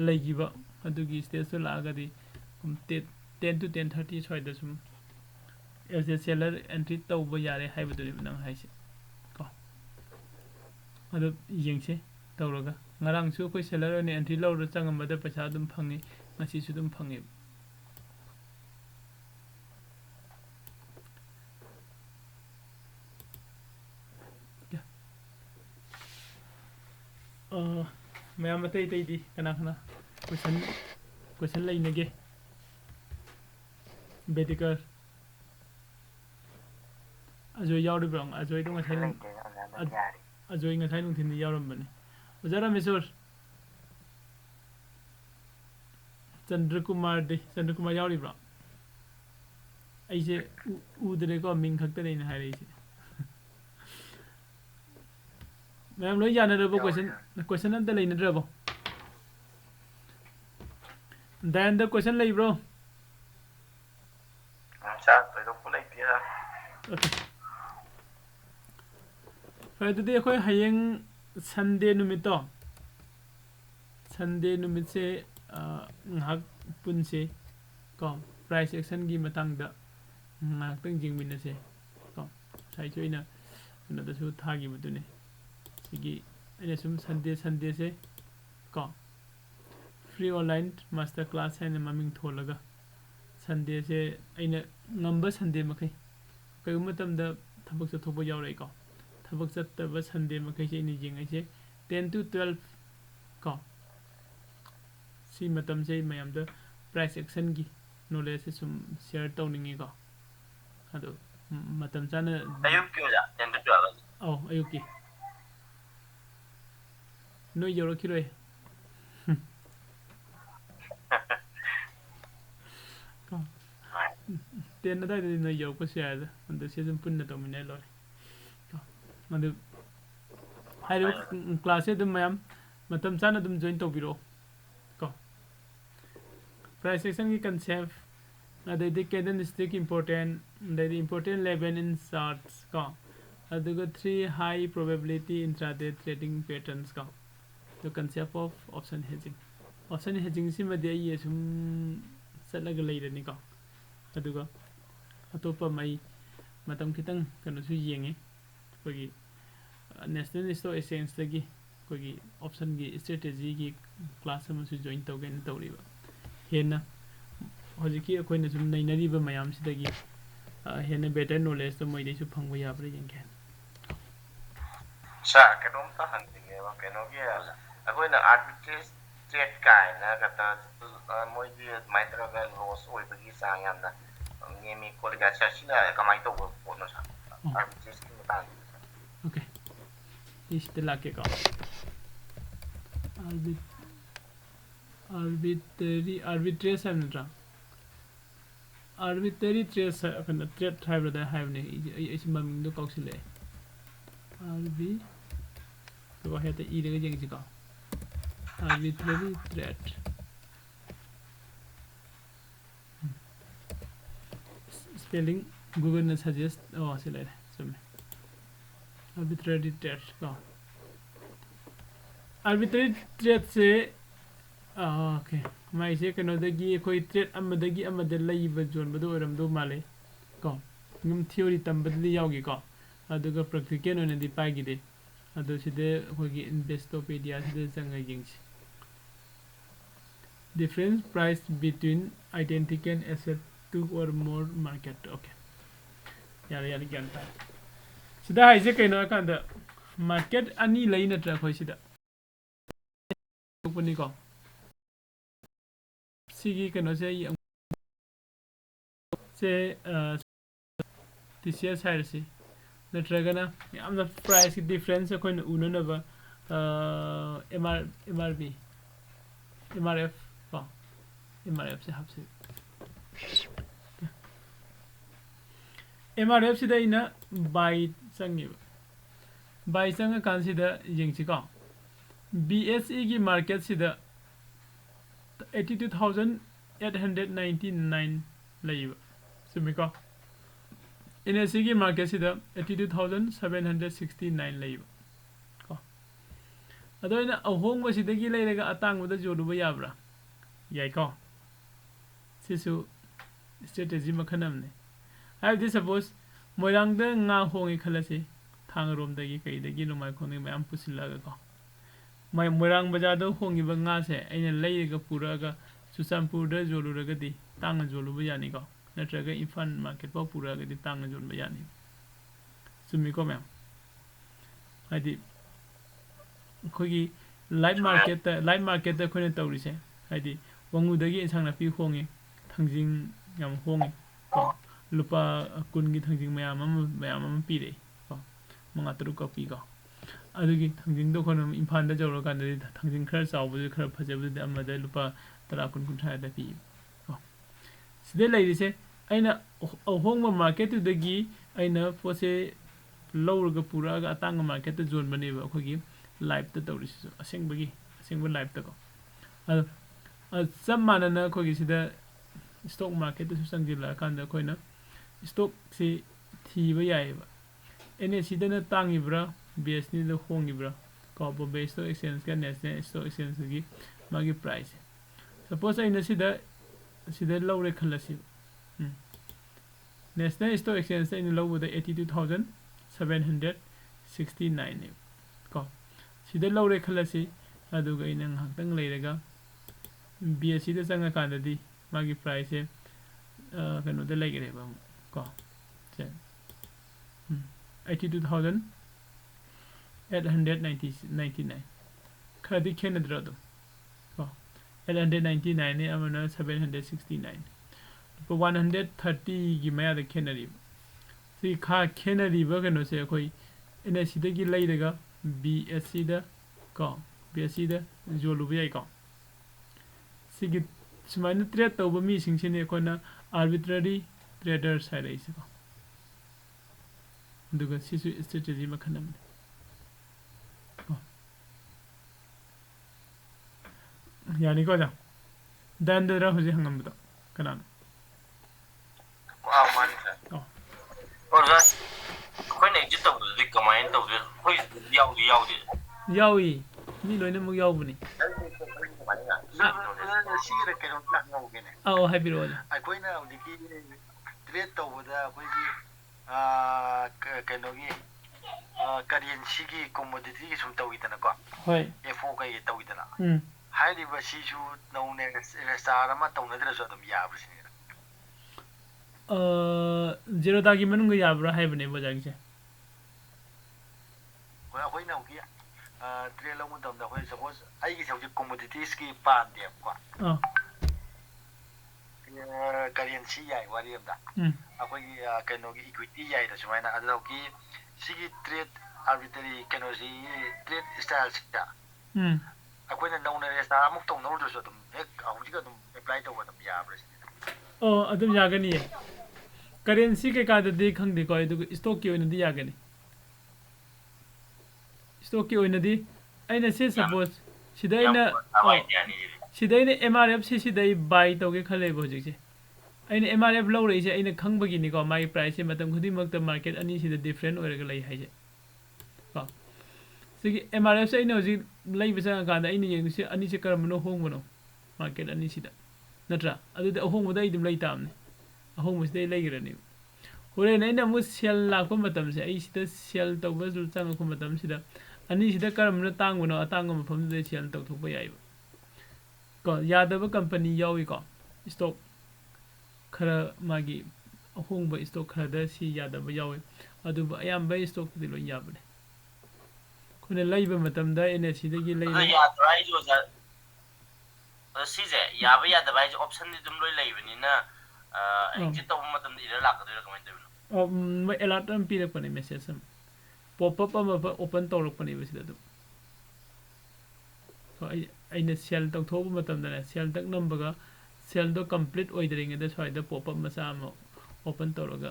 ꯂꯩꯈꯤꯕ ꯑꯗꯨꯒꯤ ꯁ꯭ꯇꯦꯖꯇꯨ ꯂꯥꯛꯑꯒꯗꯤ 10 to 10:30 ꯁ꯭ꯋꯥꯏꯗ ꯁꯨꯝ ꯑꯦꯁ ꯑꯦ ꯁꯦꯂꯔ ꯑꯦꯟꯇ꯭ꯔꯤ ꯇꯧꯕ ꯌꯥꯔꯦ ꯍꯥꯏꯕꯗꯨꯅꯦꯕ ꯅꯪ ꯍꯥꯏꯁꯦ ꯀꯣ ꯑꯗꯨ ꯌꯦꯡꯁꯦ ꯇꯧꯔꯒ ꯉꯔꯥꯡꯁꯨ ꯑꯩꯈꯣꯏ ꯁꯦꯂꯔ ꯑꯣꯏꯅ ꯑꯦꯟꯇ꯭री ꯂꯧꯔ ꯆꯪꯉꯝꯕꯗ ꯄꯩꯁా ꯑꯗꯨꯝ ꯐꯪꯉꯤ ꯉꯁꯤꯁꯨ ꯑꯗꯨꯝ ꯐꯪꯉꯦꯕ ꯃꯌꯥꯝ ꯑꯇꯩꯗꯤ ꯀꯅꯥ ꯀꯣꯏꯁꯟ ꯂꯩꯅꯒꯦ ꯕꯦꯗꯤꯀꯔ ꯑꯖꯣꯏ ꯌꯥꯎꯔꯤꯕ꯭ꯔꯣ ꯑꯖꯣꯏꯗꯣ ꯉꯁꯥꯏ ꯑꯖꯣꯏ ꯉꯁꯥꯏ ꯅꯨꯡꯊꯤꯟꯗ ꯌꯥꯎꯔꯝꯕꯅꯤ ꯑꯣꯖꯥ ꯔꯥꯃꯦꯁꯣꯔ ꯆꯟꯗ꯭ꯔꯀꯨꯃꯥꯔ ꯌꯥꯎꯔꯤꯕ꯭ꯔꯣ ꯑꯩꯁꯦ ꯎꯗ꯭ꯔꯦꯀꯣ ꯃꯤꯡ ꯈꯛꯇꯅꯦ ꯑꯩꯅ ꯍꯥꯏꯔꯛꯏꯁꯦ ꯃꯌꯥꯝ ꯂꯣꯏ ꯌꯥꯅꯔꯕꯣ ꯀꯣꯏꯁꯟ ꯑꯝꯇ ꯂꯩꯅꯗ꯭ꯔꯕꯣ ꯗꯌꯥꯟꯗ ꯀꯣꯏꯁꯟ ꯂꯩꯕ꯭ꯔꯣ ꯑꯣꯀꯦ ꯐꯔꯦ ꯑꯗꯨꯗꯤ ꯑꯩꯈꯣꯏ ꯍꯌꯦꯡ ꯁꯟꯗꯦ ꯅꯨꯃꯤꯠꯇꯣ ꯁꯟꯗꯦ ꯅꯨꯃꯤꯠꯁꯦ ꯉꯥꯏꯍꯥꯛ ꯄꯨꯟꯁꯦ ꯀꯣ ꯄ꯭ꯔꯥꯏꯁ ꯑꯦꯛꯁꯟꯒꯤ ꯃꯇꯥꯡꯗ ꯉꯥꯏꯍꯥꯛꯇꯪ ꯌꯦꯡꯃꯤꯟꯅꯁꯦ ꯀꯣ ꯉꯁꯥꯏꯁꯨ ꯑꯩꯅ ꯀꯩꯅꯣꯗꯁꯨ ꯊꯥꯈꯤꯕꯗꯨꯅꯦ ꯁꯤꯒꯤ ꯑꯩꯅ ꯁꯨꯝ ꯁꯟꯗꯦꯁꯦ ꯀꯣ ꯐ꯭ꯔꯤ ꯑꯣꯟꯂꯥꯏꯟ ꯃꯥꯁꯇꯔ ꯀ꯭ꯂꯥꯁ ꯍꯥꯏꯅ ꯃꯃꯤꯡ ꯊꯣꯜꯂꯒ ꯁꯟꯗꯦꯁꯦ ꯑꯩꯅ ꯉꯝꯕ ꯁꯟꯗꯦ ꯃꯈꯩ ꯀꯔꯤꯒꯨꯝꯕ ꯃꯇꯝꯗ ꯊꯕꯛ ꯆꯠꯊꯣꯛꯄ ꯌꯥꯎꯔꯛꯏꯀꯣ ꯊꯕꯛ ꯆꯠꯇꯕ ꯁꯟꯗे ꯃꯈꯩꯁꯦ ꯑꯩꯅ ꯌꯦꯡꯉꯩꯁꯦ 10 to 12 ꯀꯣ ꯁꯤ ꯃꯇꯝꯁꯦ ꯃꯌꯥꯝꯗ ꯄ꯭ꯔꯥꯏꯁ ꯑꯦꯛꯁꯟꯒꯤ ꯅꯣꯂꯦꯖꯁꯦ ꯁꯨꯝ ꯁꯤꯌꯔ ꯇꯧꯅꯤꯡꯉꯤꯀꯣ ꯑꯗꯣ ꯃꯇꯝ ꯆꯥꯅ ꯑꯌꯨꯛꯀꯤ ꯑꯣꯖꯥ 10 to 12 ꯑꯧ ꯑꯌꯨꯛꯀꯤ ꯅꯣꯏ ꯌꯧꯔꯛꯈꯤꯔꯣꯏ ꯀꯣ 10 ꯑꯗꯨꯋꯥꯏꯗꯗꯤ ꯅꯣꯏ ꯌꯧꯔꯛꯄꯁꯨ ꯌꯥꯏꯗ ꯑꯗꯨ ꯁꯤ ꯑꯗꯨꯝ ꯄꯨꯟꯅ ꯇꯧꯃꯤꯟꯅ ꯂꯣꯏꯔꯦ ꯑꯗꯨ ꯍꯥꯏꯔꯤꯕ ꯀ꯭ꯂꯥꯁꯁꯦ ꯑꯗꯨꯝ ꯃꯌꯥꯝ ꯃꯇꯝ ꯆꯥꯅ ꯑꯗꯨꯝ ꯖꯣꯏꯟ ꯇꯧꯕꯤꯔꯛꯑꯣ ꯀꯣ ꯄ꯭ꯔꯥꯏꯁ ꯑꯦꯛꯁꯟꯒꯤ ꯀꯟꯁꯦꯞ ꯑꯗꯩꯗꯤ ꯀꯦꯟꯗꯜꯁꯇꯤꯛ ꯏꯝꯄꯣꯔꯇꯦꯟ ꯑꯗꯩꯗꯤ ꯏꯝꯄꯣꯔꯇꯦꯟ ꯂꯦꯚꯦꯜ ꯏꯟ ꯆꯥꯔꯠꯁ ꯀꯣ ꯑꯗꯨꯒ 3 ꯍꯥꯏ ꯄ꯭ꯔꯣꯕꯦꯕꯤꯂꯤꯇꯤ ꯏꯟꯇ꯭ꯔꯥꯗꯦ ꯇ꯭ꯔꯦꯗꯤꯡ ꯄꯦꯇꯔꯟꯁ ꯀꯣ ꯗ ꯀꯟꯁꯦꯞ ꯑꯣꯐ ꯑꯣꯞꯁꯟ ꯍꯦꯖꯤꯡ ꯁꯤꯃꯗꯤ ꯑꯩ ꯑꯁꯨꯝ ꯆꯠꯂꯒ ꯂꯩꯔꯅꯤꯀꯣ ꯑꯗꯨꯒ ꯑꯇꯣꯞꯄ ꯃꯩ ꯃꯇꯝ ꯈꯤꯇꯪ ꯀꯩꯅꯣꯁꯨ ꯌꯦꯡꯉꯤ ꯑꯩꯈꯣꯏꯒꯤ ꯅꯦꯁꯅꯦꯜ ꯏꯁꯇꯣꯛ ꯑꯦꯛꯁꯆꯦꯟꯖꯇꯒꯤ ꯑꯩꯈꯣꯏꯒꯤ ꯑꯣꯞꯁꯟꯒꯤ ꯏꯁꯇ꯭ꯔꯦꯇꯦꯖꯤꯒꯤ ꯀ꯭ꯂꯥꯁ ꯑꯃꯁꯨ ꯖꯣꯏꯟ ꯇꯧꯒꯦꯅ ꯇꯧꯔꯤꯕ ꯍꯦꯟꯅ ꯍꯧꯖꯤꯛꯀꯤ ꯑꯩꯈꯣꯏꯅ ꯁꯨꯝ ꯅꯩꯅꯔꯤꯕ ꯃꯌꯥꯝꯁꯤꯗꯒꯤ ꯍꯦꯟꯅ ꯕꯦꯇꯔ ꯅꯣꯂꯦꯖꯇꯣ ꯃꯣꯏꯗꯩꯁꯨ ꯐꯪꯕ ꯌꯥꯕ꯭ꯔꯥ ꯌꯦꯡꯒꯦ ꯀꯩꯅꯣꯝꯇ ꯍꯪꯅꯤꯡꯉꯦꯕ ꯀꯩꯅꯣꯒꯤ ꯑꯩꯈꯣꯏꯅ ꯑꯥꯔꯕꯤꯇ꯭ꯔꯦꯖ ꯇ꯭ꯔꯦꯠ ꯀꯥꯏꯅ ꯈꯛꯇ ꯃꯣꯏꯒꯤ ꯑꯗꯨꯃꯥꯏꯅ ꯇꯧꯔꯒ ꯂꯣꯁ ꯑꯣꯏꯕꯒꯤ ꯆꯥꯡ ꯌꯥꯝꯅ ꯅꯦꯝꯃꯤ ꯈꯣꯠꯂꯤ ꯁꯤꯅ ꯀꯃꯥꯏꯅ ꯇꯧꯕ ꯄꯣꯠꯅꯣ ꯁꯥꯔ ꯑꯥꯔꯕꯤꯇ꯭ꯔꯦꯖꯀꯤ ꯃꯇꯥꯡꯗ ꯑꯣꯀꯦ ꯁꯤꯗ ꯂꯥꯛꯀꯦꯀꯣ arbitrary है नत्रा arbitrary trace कन trade type दा है ने इस ममिंग दो कौशले arbi तो है तो ई लगे जेंग जिका arbitrary trade spelling Google ने suggest सिले सुमे arbitrary trade का arbitrary trade से ओके मैं इसे कनोदगी कोई ट्रेड अमदगी अमदे लईब जोन बदो ओरमदो माले को ngum theory tambadli yawgi ko aduga practical one di pagide adu side hogi investopedia side janga jingsi difference price between identical asset two or more market okay yar gyan ta sida haise kaino kanda market ani leina tra khoi sida opani ko sigi kano se TCS हायरसी नत्रगना यामना price की difference अखोइन उननबा MRF को MRF से हापसे MRF सिदा इना बाय संग कांसिदा जिंगसी को BSE की मार्केट सिदा 82,899 लाइव सुमिको NSE की मार्केट सिदा 82,769 लाइव को अदो इना अहोंग बसिदगी लेरेगा अतांग बदा जोडुबा याब्रा याई को सिसु स्ट्रेटजी मखनमने आई दिस सपोज मोयरांग द nga होंगे खलसे थांग रोम दगी कईदगी नुमाय खोंगे मयाम पुसिलागा को मैं मोयरांग बाजार दो होंगे बंगा से ऐने लेरेगा पूरागा सुसमपुर द जोलुरगदी तांग जोलुबा यानी को नत्रगा इम्फाल मार्केट पाव पूरागदी तांग जोलुबा यानी सुमिको मैम हाइदी खोगी लाइव मार्केट खोने तौरिसे हाइदी वंगुदगी इंसांग नापी होंगे थंजिंग याम होंगे को लुपा कुनगी थंजिंग मयाम पीरे को मंगा तरुक पी को अदुगी थंजिंग दो खोन इम्फाल द जौरो कांददी थंजिंग खर चावबु खर फजबु अमदा लुपा तरा कुन कुंथादा पी को सिदे लैरिसे अइना अहोंग मार्केट दगी अइना पोसे लौरगा पुरागा अतांग मार्केट जोन बनेबा अखोगी लाइव त तौरिसु असेंग लाइव त को सब मानना अखोगी सिदा स्टॉक मार्केट सु संजिला कांदा कोइना स्टॉक से थीबा यायबा NSE दना तांगिब्रा BSE द होंगिब्रा को बॉम्बे स्टॉक एक्सचेंज का नेशनल स्टॉक एक्सचेंज की मागी प्राइस सपोज अइना सिदा लौरे खलसी नेशनल स्टॉक एक्सचेंज इन लौबदा 82,769 ने को सिदा लौरे खलसी अदुगा इन हक्तंग लेरेगा BSE द संगा कांददी मागी प्राइस है कनो द लेगरेबा को से 82,899 खदी खेनद्रा दो को 899 ने अमना 769 पर 130 की मया द खेनरी सी खा खेनरी बा कनो से कोई NSE दगी लेरेगा BSE द को BSE द जोलुबा याई को सिगी सुमाइन ट्रेड तौबा मी सिंगसिने कोना आर्बिट्ररी ट्रेडर्स हाइराइसे को दुगा सिसु स्ट्रेटजी मखनम यानी को जा दंदरा होजे हंगमदा कनान मानी सर और जस कोई ने एग्जिट तौदे कमाइन तौदे कोई यावी मी लोइने मु यावबनी सिगरे कनो लागनौगेने आओ हाइबिरो अखोइना उदिकी ट्रेड तौबदा अखोइगी कनोगी करेंसी की कमोडिटी की सुम तौइदना को होय FO कई तौइदना हाइरिबा सिसु नौने रेस्टार अमा तौनद्रसु अदुम याब्रसिने जेरोदा की मनुंग याब्रा हाइबने बजांगसे अखोइना उकी ट्रेड लौम तौदा अखोइ सपोज आइगी सौजि कमोडिटीज की पादे को करेंसी याई वारी अमदा अखोई कनोगी इक्विटी याई द सुमाइना अदौकी सिगी ट्रेड आर्बिट्ररी कनोसी ट्रेड स्टाइल सिटा अखोइना ꯔꯦꯖꯤꯁꯇꯥꯔ ꯑꯃꯨꯛ ꯇꯧꯅꯧꯗ꯭ꯔꯁꯨ ꯑꯗꯨꯝ ꯍꯦꯛ ꯍꯧꯖꯤꯛ ꯑꯗꯨꯝ ꯑꯦꯄ꯭ꯂꯥꯏ ꯇꯧꯕ ꯑꯗꯨꯝ ꯌꯥꯕ꯭ꯔꯥ ꯁꯤꯅꯤꯗ ꯑꯣ ꯑꯗꯨꯝ ꯌꯥꯒꯅꯤꯌꯦ ꯀꯔꯦꯟꯁꯤ ꯀꯩꯀꯥꯗꯗꯤ ꯈꯪꯗꯦꯀꯣ ꯑꯗꯨꯒ ꯁ꯭ꯇꯣꯛꯀꯤ ꯑꯣꯏꯅꯗꯤ ꯌꯥꯒꯅꯤ ꯁ꯭ꯇꯣꯛꯀꯤ ꯑꯣꯏꯅꯗꯤ ꯑꯩꯅ ꯁꯤ ꯁꯄꯣꯁ ꯁꯤꯗ ꯑꯩꯅ ꯁꯤꯗ ꯑꯩꯅ MRF ꯁꯤꯗ ꯑꯩ ꯕꯥꯏ ꯇꯧꯒꯦ ꯈꯜꯂꯦꯕ ꯍꯧꯖꯤꯛꯁꯦ ꯑꯩꯅ MRF ꯂꯧꯔꯛꯏꯁꯦ ꯑꯩꯅ ꯈꯪꯕꯒꯤꯅꯤꯀꯣ ꯃꯥꯒꯤ ꯄ꯭ꯔꯥꯏꯁꯁꯦ ꯃꯇꯝ ꯈꯨꯗꯤꯡꯃꯛꯇ ꯃꯥꯔꯀꯦꯠ ꯑꯅꯤꯁꯤꯗ ꯗꯤꯐ꯭ꯔꯦꯟ ꯑꯣꯏꯔꯒ ꯂꯩ ꯍꯥꯏꯁꯦ ꯀꯣ ꯁꯤꯒꯤ MRFꯁꯦ ꯑꯩꯅ ꯍꯧꯖꯤꯛ ꯂꯩꯕ ꯆꯪꯉꯀꯥꯟꯗ ꯑꯩꯅ ꯌꯦꯡꯉꯤꯁꯦ ꯑꯅꯤꯁꯦ ꯀꯔꯝꯕꯅ ꯍꯣꯡꯕꯅꯣ ꯃꯥꯔꯀꯦꯠ ꯑꯅꯤꯁꯤꯗ ꯅꯠꯇ꯭ꯔꯥ ꯑꯗꯨꯗꯤ ꯑꯍꯣꯡꯕꯗ ꯑꯩ ꯑꯗꯨꯝ ꯂꯩ ꯇꯥꯕꯅꯤ ꯑꯍꯣꯡꯕꯁꯤꯗ ꯑꯩ ꯂꯩꯈ꯭ꯔꯅꯦꯕ ꯍꯣꯔꯦꯟ ꯑꯩꯅ ꯑꯃꯨꯛ ꯁꯦꯜ ꯂꯥꯛꯄ ꯃꯇꯝꯁꯦ ꯑꯩ ꯁꯤꯗ ꯁꯦꯜ ꯇꯧꯕ ꯆꯪꯉꯛꯄ ꯃꯇꯝꯁꯤꯗ ꯑꯅꯤꯁꯤꯗ ꯀꯔꯝꯕꯅ ꯇꯥꯡꯕꯅꯣ ꯑꯇꯥꯡꯕ ꯃꯐꯝꯗꯨꯗ ꯁꯦꯜ ꯇꯧꯊꯣꯛꯄ ꯌꯥꯏꯕ ꯀꯣ ꯌꯥꯗꯕ ꯀꯝꯄꯅꯤ ꯌꯥꯎꯏꯀꯣ ꯁ꯭ꯇꯣꯛ ꯈꯔ ꯃꯥꯒꯤ ꯑꯍꯣꯡꯕ ꯁ꯭ꯇꯣꯛ ꯈꯔꯗ ꯁꯤ ꯌꯥꯗꯕ ꯌꯥꯎꯏ ꯑꯗꯨꯕꯨ ꯑꯌꯥꯝꯕ ꯁ꯭ꯇꯣꯛꯇꯗꯤ ꯂꯣꯏ ꯌꯥꯕꯅꯦ ꯑꯩꯈꯣꯏꯅ ꯂꯩꯕ ꯃꯇꯝꯗ NSCꯗꯒꯤ ꯂꯩꯔꯦ ꯌꯥꯗ꯭ꯔꯥ ꯍꯥꯏꯁꯦ ꯑꯣꯖꯥ ꯁꯤꯁꯦ ꯌꯥꯕ ꯌꯥꯗꯕ ꯍꯥꯏꯁꯦ ꯑꯣꯞꯁꯟꯗꯤ ꯑꯗꯨꯝ ꯂꯣꯏ ꯂꯩꯕꯅꯤꯅ ꯑꯦꯛꯖꯤꯠ ꯇꯧꯕ ꯃꯇꯝꯗ ꯏꯔ ꯂꯥꯛꯀꯗꯣꯏꯔꯥ ꯀꯃꯥꯏꯅ ꯇꯧꯕꯅꯣ ꯃꯣꯏ ꯑꯦꯂꯥꯔꯠ ꯑꯃ ꯄꯤꯔꯛꯄꯅꯦ ꯃꯦꯁꯦꯖ ꯑꯃ ꯄꯣꯞ ꯑꯞ ꯑꯃ ꯑꯣꯄꯟ ꯇꯧꯔꯛꯄꯅꯦꯕ ꯁꯤꯗ ꯑꯗꯨꯝ ꯑꯩꯅ ꯁꯦꯜ ꯇꯧꯊꯣꯛꯄ ꯃꯇꯝꯗꯅꯦ ꯁꯦꯜ ꯇꯛ ꯅꯝꯕꯒ ꯁꯦꯜꯗꯣ ꯀꯝꯄ꯭ꯂꯤꯠ ꯑꯣꯏꯗ꯭ꯔꯤꯉꯩꯗ ꯁ꯭ꯋꯥꯏꯗ ꯄꯣꯞ ꯑꯞ ꯃꯆꯥ ꯑꯃ ꯑꯣꯄꯟ ꯇꯧꯔꯒ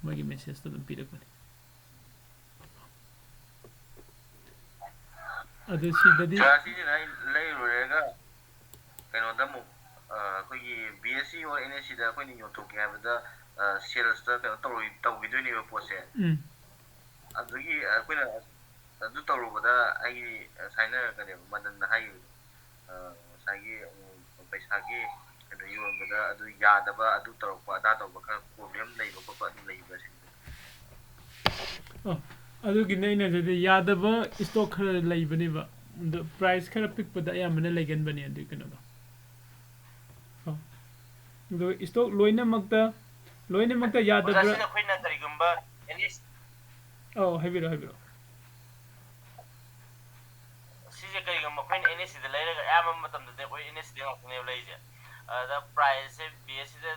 ꯃꯣꯏꯒꯤ ꯃꯦꯁꯦꯖꯇꯣ ꯑꯗꯨꯝ ꯄꯤꯔꯛꯄꯅꯦ ꯑꯗꯨ ꯁꯤꯗꯗꯤ ꯁꯤꯁꯤꯅ ꯑꯩ ꯂꯩꯔꯨꯔꯦꯒ ꯀꯩꯅꯣꯗ ꯑꯃꯨꯛ ꯑꯩꯈꯣꯏꯒꯤ BSC ꯑꯣꯔ NSCꯗ ꯑꯩꯈꯣꯏꯅ ꯌꯣꯟꯊꯣꯛꯀꯦ ꯍꯥꯏꯕꯗ ꯁꯦꯜꯁꯇ ꯀꯩꯅꯣ ꯇꯧꯈꯤꯗꯣꯏꯅꯦꯕ ꯄꯣꯠꯁꯦ ꯑꯗꯨꯒꯤ ꯑꯩꯈꯣꯏꯅ ꯑꯗꯨ ꯇꯧꯔꯨꯕꯗ ꯑꯩꯒꯤ ꯉꯁꯥꯏꯅ ꯀꯩꯅꯣ ꯃꯗꯟꯅ ꯍꯥꯏꯈꯤꯕꯗꯣ ꯉꯁꯥꯏꯒꯤ ꯄꯩꯁꯥꯒꯤ ꯀꯩꯅꯣ ꯌꯣꯟꯕꯗ ꯑꯗꯨ ꯌꯥꯗꯕ ꯑꯗꯨ ꯇꯧꯔꯛꯄ ꯑꯗꯥ ꯇꯧꯕ ꯈꯔ ꯄ꯭ꯔꯣꯕ꯭ꯂꯦꯝ ꯂꯩꯕ ꯈꯣꯠꯄ ꯑꯗꯨꯝ ꯂꯩꯕ꯭ꯔꯥ ꯁꯤꯅꯤ ꯑꯗꯨꯒꯤꯅꯦ ꯑꯩꯅ ꯑꯗꯨꯗꯤ ꯌꯥꯗꯕ ꯁ꯭ꯇꯣꯛ ꯈꯔ ꯂꯩꯕꯅꯦꯕ ꯑꯗꯣ ꯄ꯭ꯔꯥꯏꯁ ꯈꯔ ꯄꯤꯛꯄꯗ ꯑꯌꯥꯝꯕꯅ ꯂꯩꯒꯟꯕꯅꯦ ꯑꯗꯨꯒꯤ ꯀꯩꯅꯣꯗꯣ ꯑꯗꯨꯒ ꯁ꯭ꯇꯣꯛ ꯂꯣꯏꯅꯃꯛꯇ ꯌꯥꯗꯕ꯭ꯔꯥ ꯑꯣꯖꯥ ꯑꯩꯈꯣꯏꯅ ꯀꯔꯤꯒꯨꯝꯕ ꯍꯥꯏꯕꯤꯔꯣ ꯍꯥꯏꯕꯤꯔꯣ ꯁꯤꯁꯦ ꯀꯔꯤꯒꯨꯝꯕ ꯑꯩꯈꯣꯏꯅ NSCꯗ ꯂꯩꯔꯒ ꯑꯌꯥꯝꯕ ꯃꯇꯝꯗꯗꯤ ꯑꯩꯈꯣꯏ NSCꯗ ꯉꯥꯛꯇꯅꯦꯕ ꯂꯩꯔꯤꯁꯦ ꯑꯗ ꯄ꯭ꯔꯥꯏꯁꯁꯦ BSCꯗ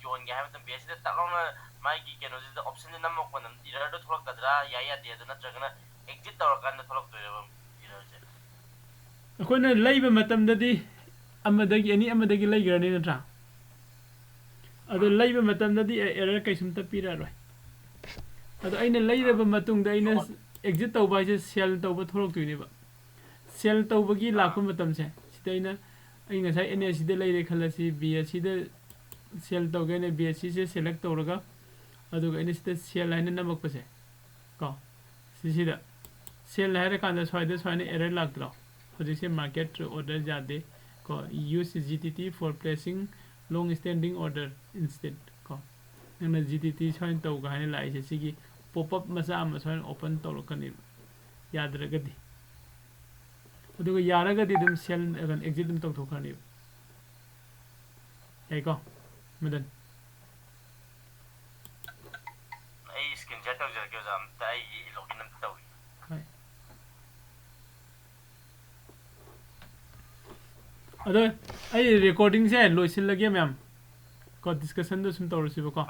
ꯌꯣꯟꯒꯦ ꯍꯥꯏꯕ ꯃꯇꯝꯗ BSCꯗ ꯇꯛ ꯂꯥꯎꯅ ꯃꯥꯒꯤ ꯀꯩꯅꯣꯁꯤꯗ ꯑꯣꯞꯁꯟꯁꯦ ꯅꯝꯃꯛꯄ ꯃꯇꯝꯗ ꯏꯔꯔꯗꯣ ꯊꯣꯛꯂꯛꯀꯗ꯭ꯔꯥ ꯌꯥꯗꯦ ꯑꯗꯨ ꯅꯠꯇ꯭ꯔꯒꯅ ꯑꯦꯛꯖꯤꯠ ꯇꯧꯔꯀꯥꯟꯗ ꯊꯣꯛꯂꯛꯇꯣꯏꯔꯕ ꯏꯔꯔꯁꯦ ꯑꯩꯈꯣꯏꯅ ꯂꯩꯕ ꯃꯇꯝꯗꯗꯤ ꯑꯃꯗꯒꯤ ꯂꯩꯈ꯭ꯔꯅꯤ ꯅꯠꯇ꯭ꯔꯥ ꯑꯗꯣ ꯂꯩꯕ ꯃꯇꯝꯗꯗꯤ ꯑꯦꯔꯔ ꯀꯩꯁꯨꯝꯇ ꯄꯤꯔꯛꯑꯔꯣꯏ ꯑꯗꯣ ꯑꯩꯅ ꯂꯩꯔꯕ ꯃꯇꯨꯡꯗ ꯑꯩꯅ ꯑꯦꯛꯖꯤꯠ ꯇꯧꯕ ꯍꯥꯏꯁꯦ ꯁꯦꯜ ꯇꯧꯕ ꯊꯣꯛꯂꯛꯇꯣꯏꯅꯦꯕ ꯁꯦꯜ ꯇꯧꯕꯒꯤ ꯂꯥꯛꯄ ꯃꯇꯝꯁꯦ ꯁꯤꯗ ꯑꯩ ꯉꯁꯥꯏ NSCꯗ ꯂꯩꯔꯦ ꯈꯜꯂꯁꯤ BSCꯗ ꯁꯦल तौगेने BSC से सेलेक्ट तौरगा अदुगा इन सिदा सेल हाइना नमकपसे को सिसिदा सेल हाइरा कांदा स्वाइने एरर लागद्रो हजिसे मार्केट ऑर्डर जादे को use GTT for placing long standing order instead को नंगना GTT स्वाइन तौगा हाइना लाइसे सिगी पॉप अप मसा अमा स्वाइन ओपन तौरकनी यादरगदी अदुगा यारगदी दम सेल एग्जिट दम तौथोखनी याइको मदन ꯑꯩ ꯁ꯭ꯀ꯭ꯔꯤꯟ ꯁꯤꯌꯔ ꯇꯧꯖꯔꯛꯀꯦ ꯑꯣꯖꯥ ꯑꯝꯇ ꯑꯩꯒꯤ ꯂꯣꯒꯤꯟ ꯑꯝꯇ ꯇꯧꯒꯦ अदो आई रिकॉर्डिंग से लोइसिलगे मैम को डिस्कशन दो सुन तौरसिबको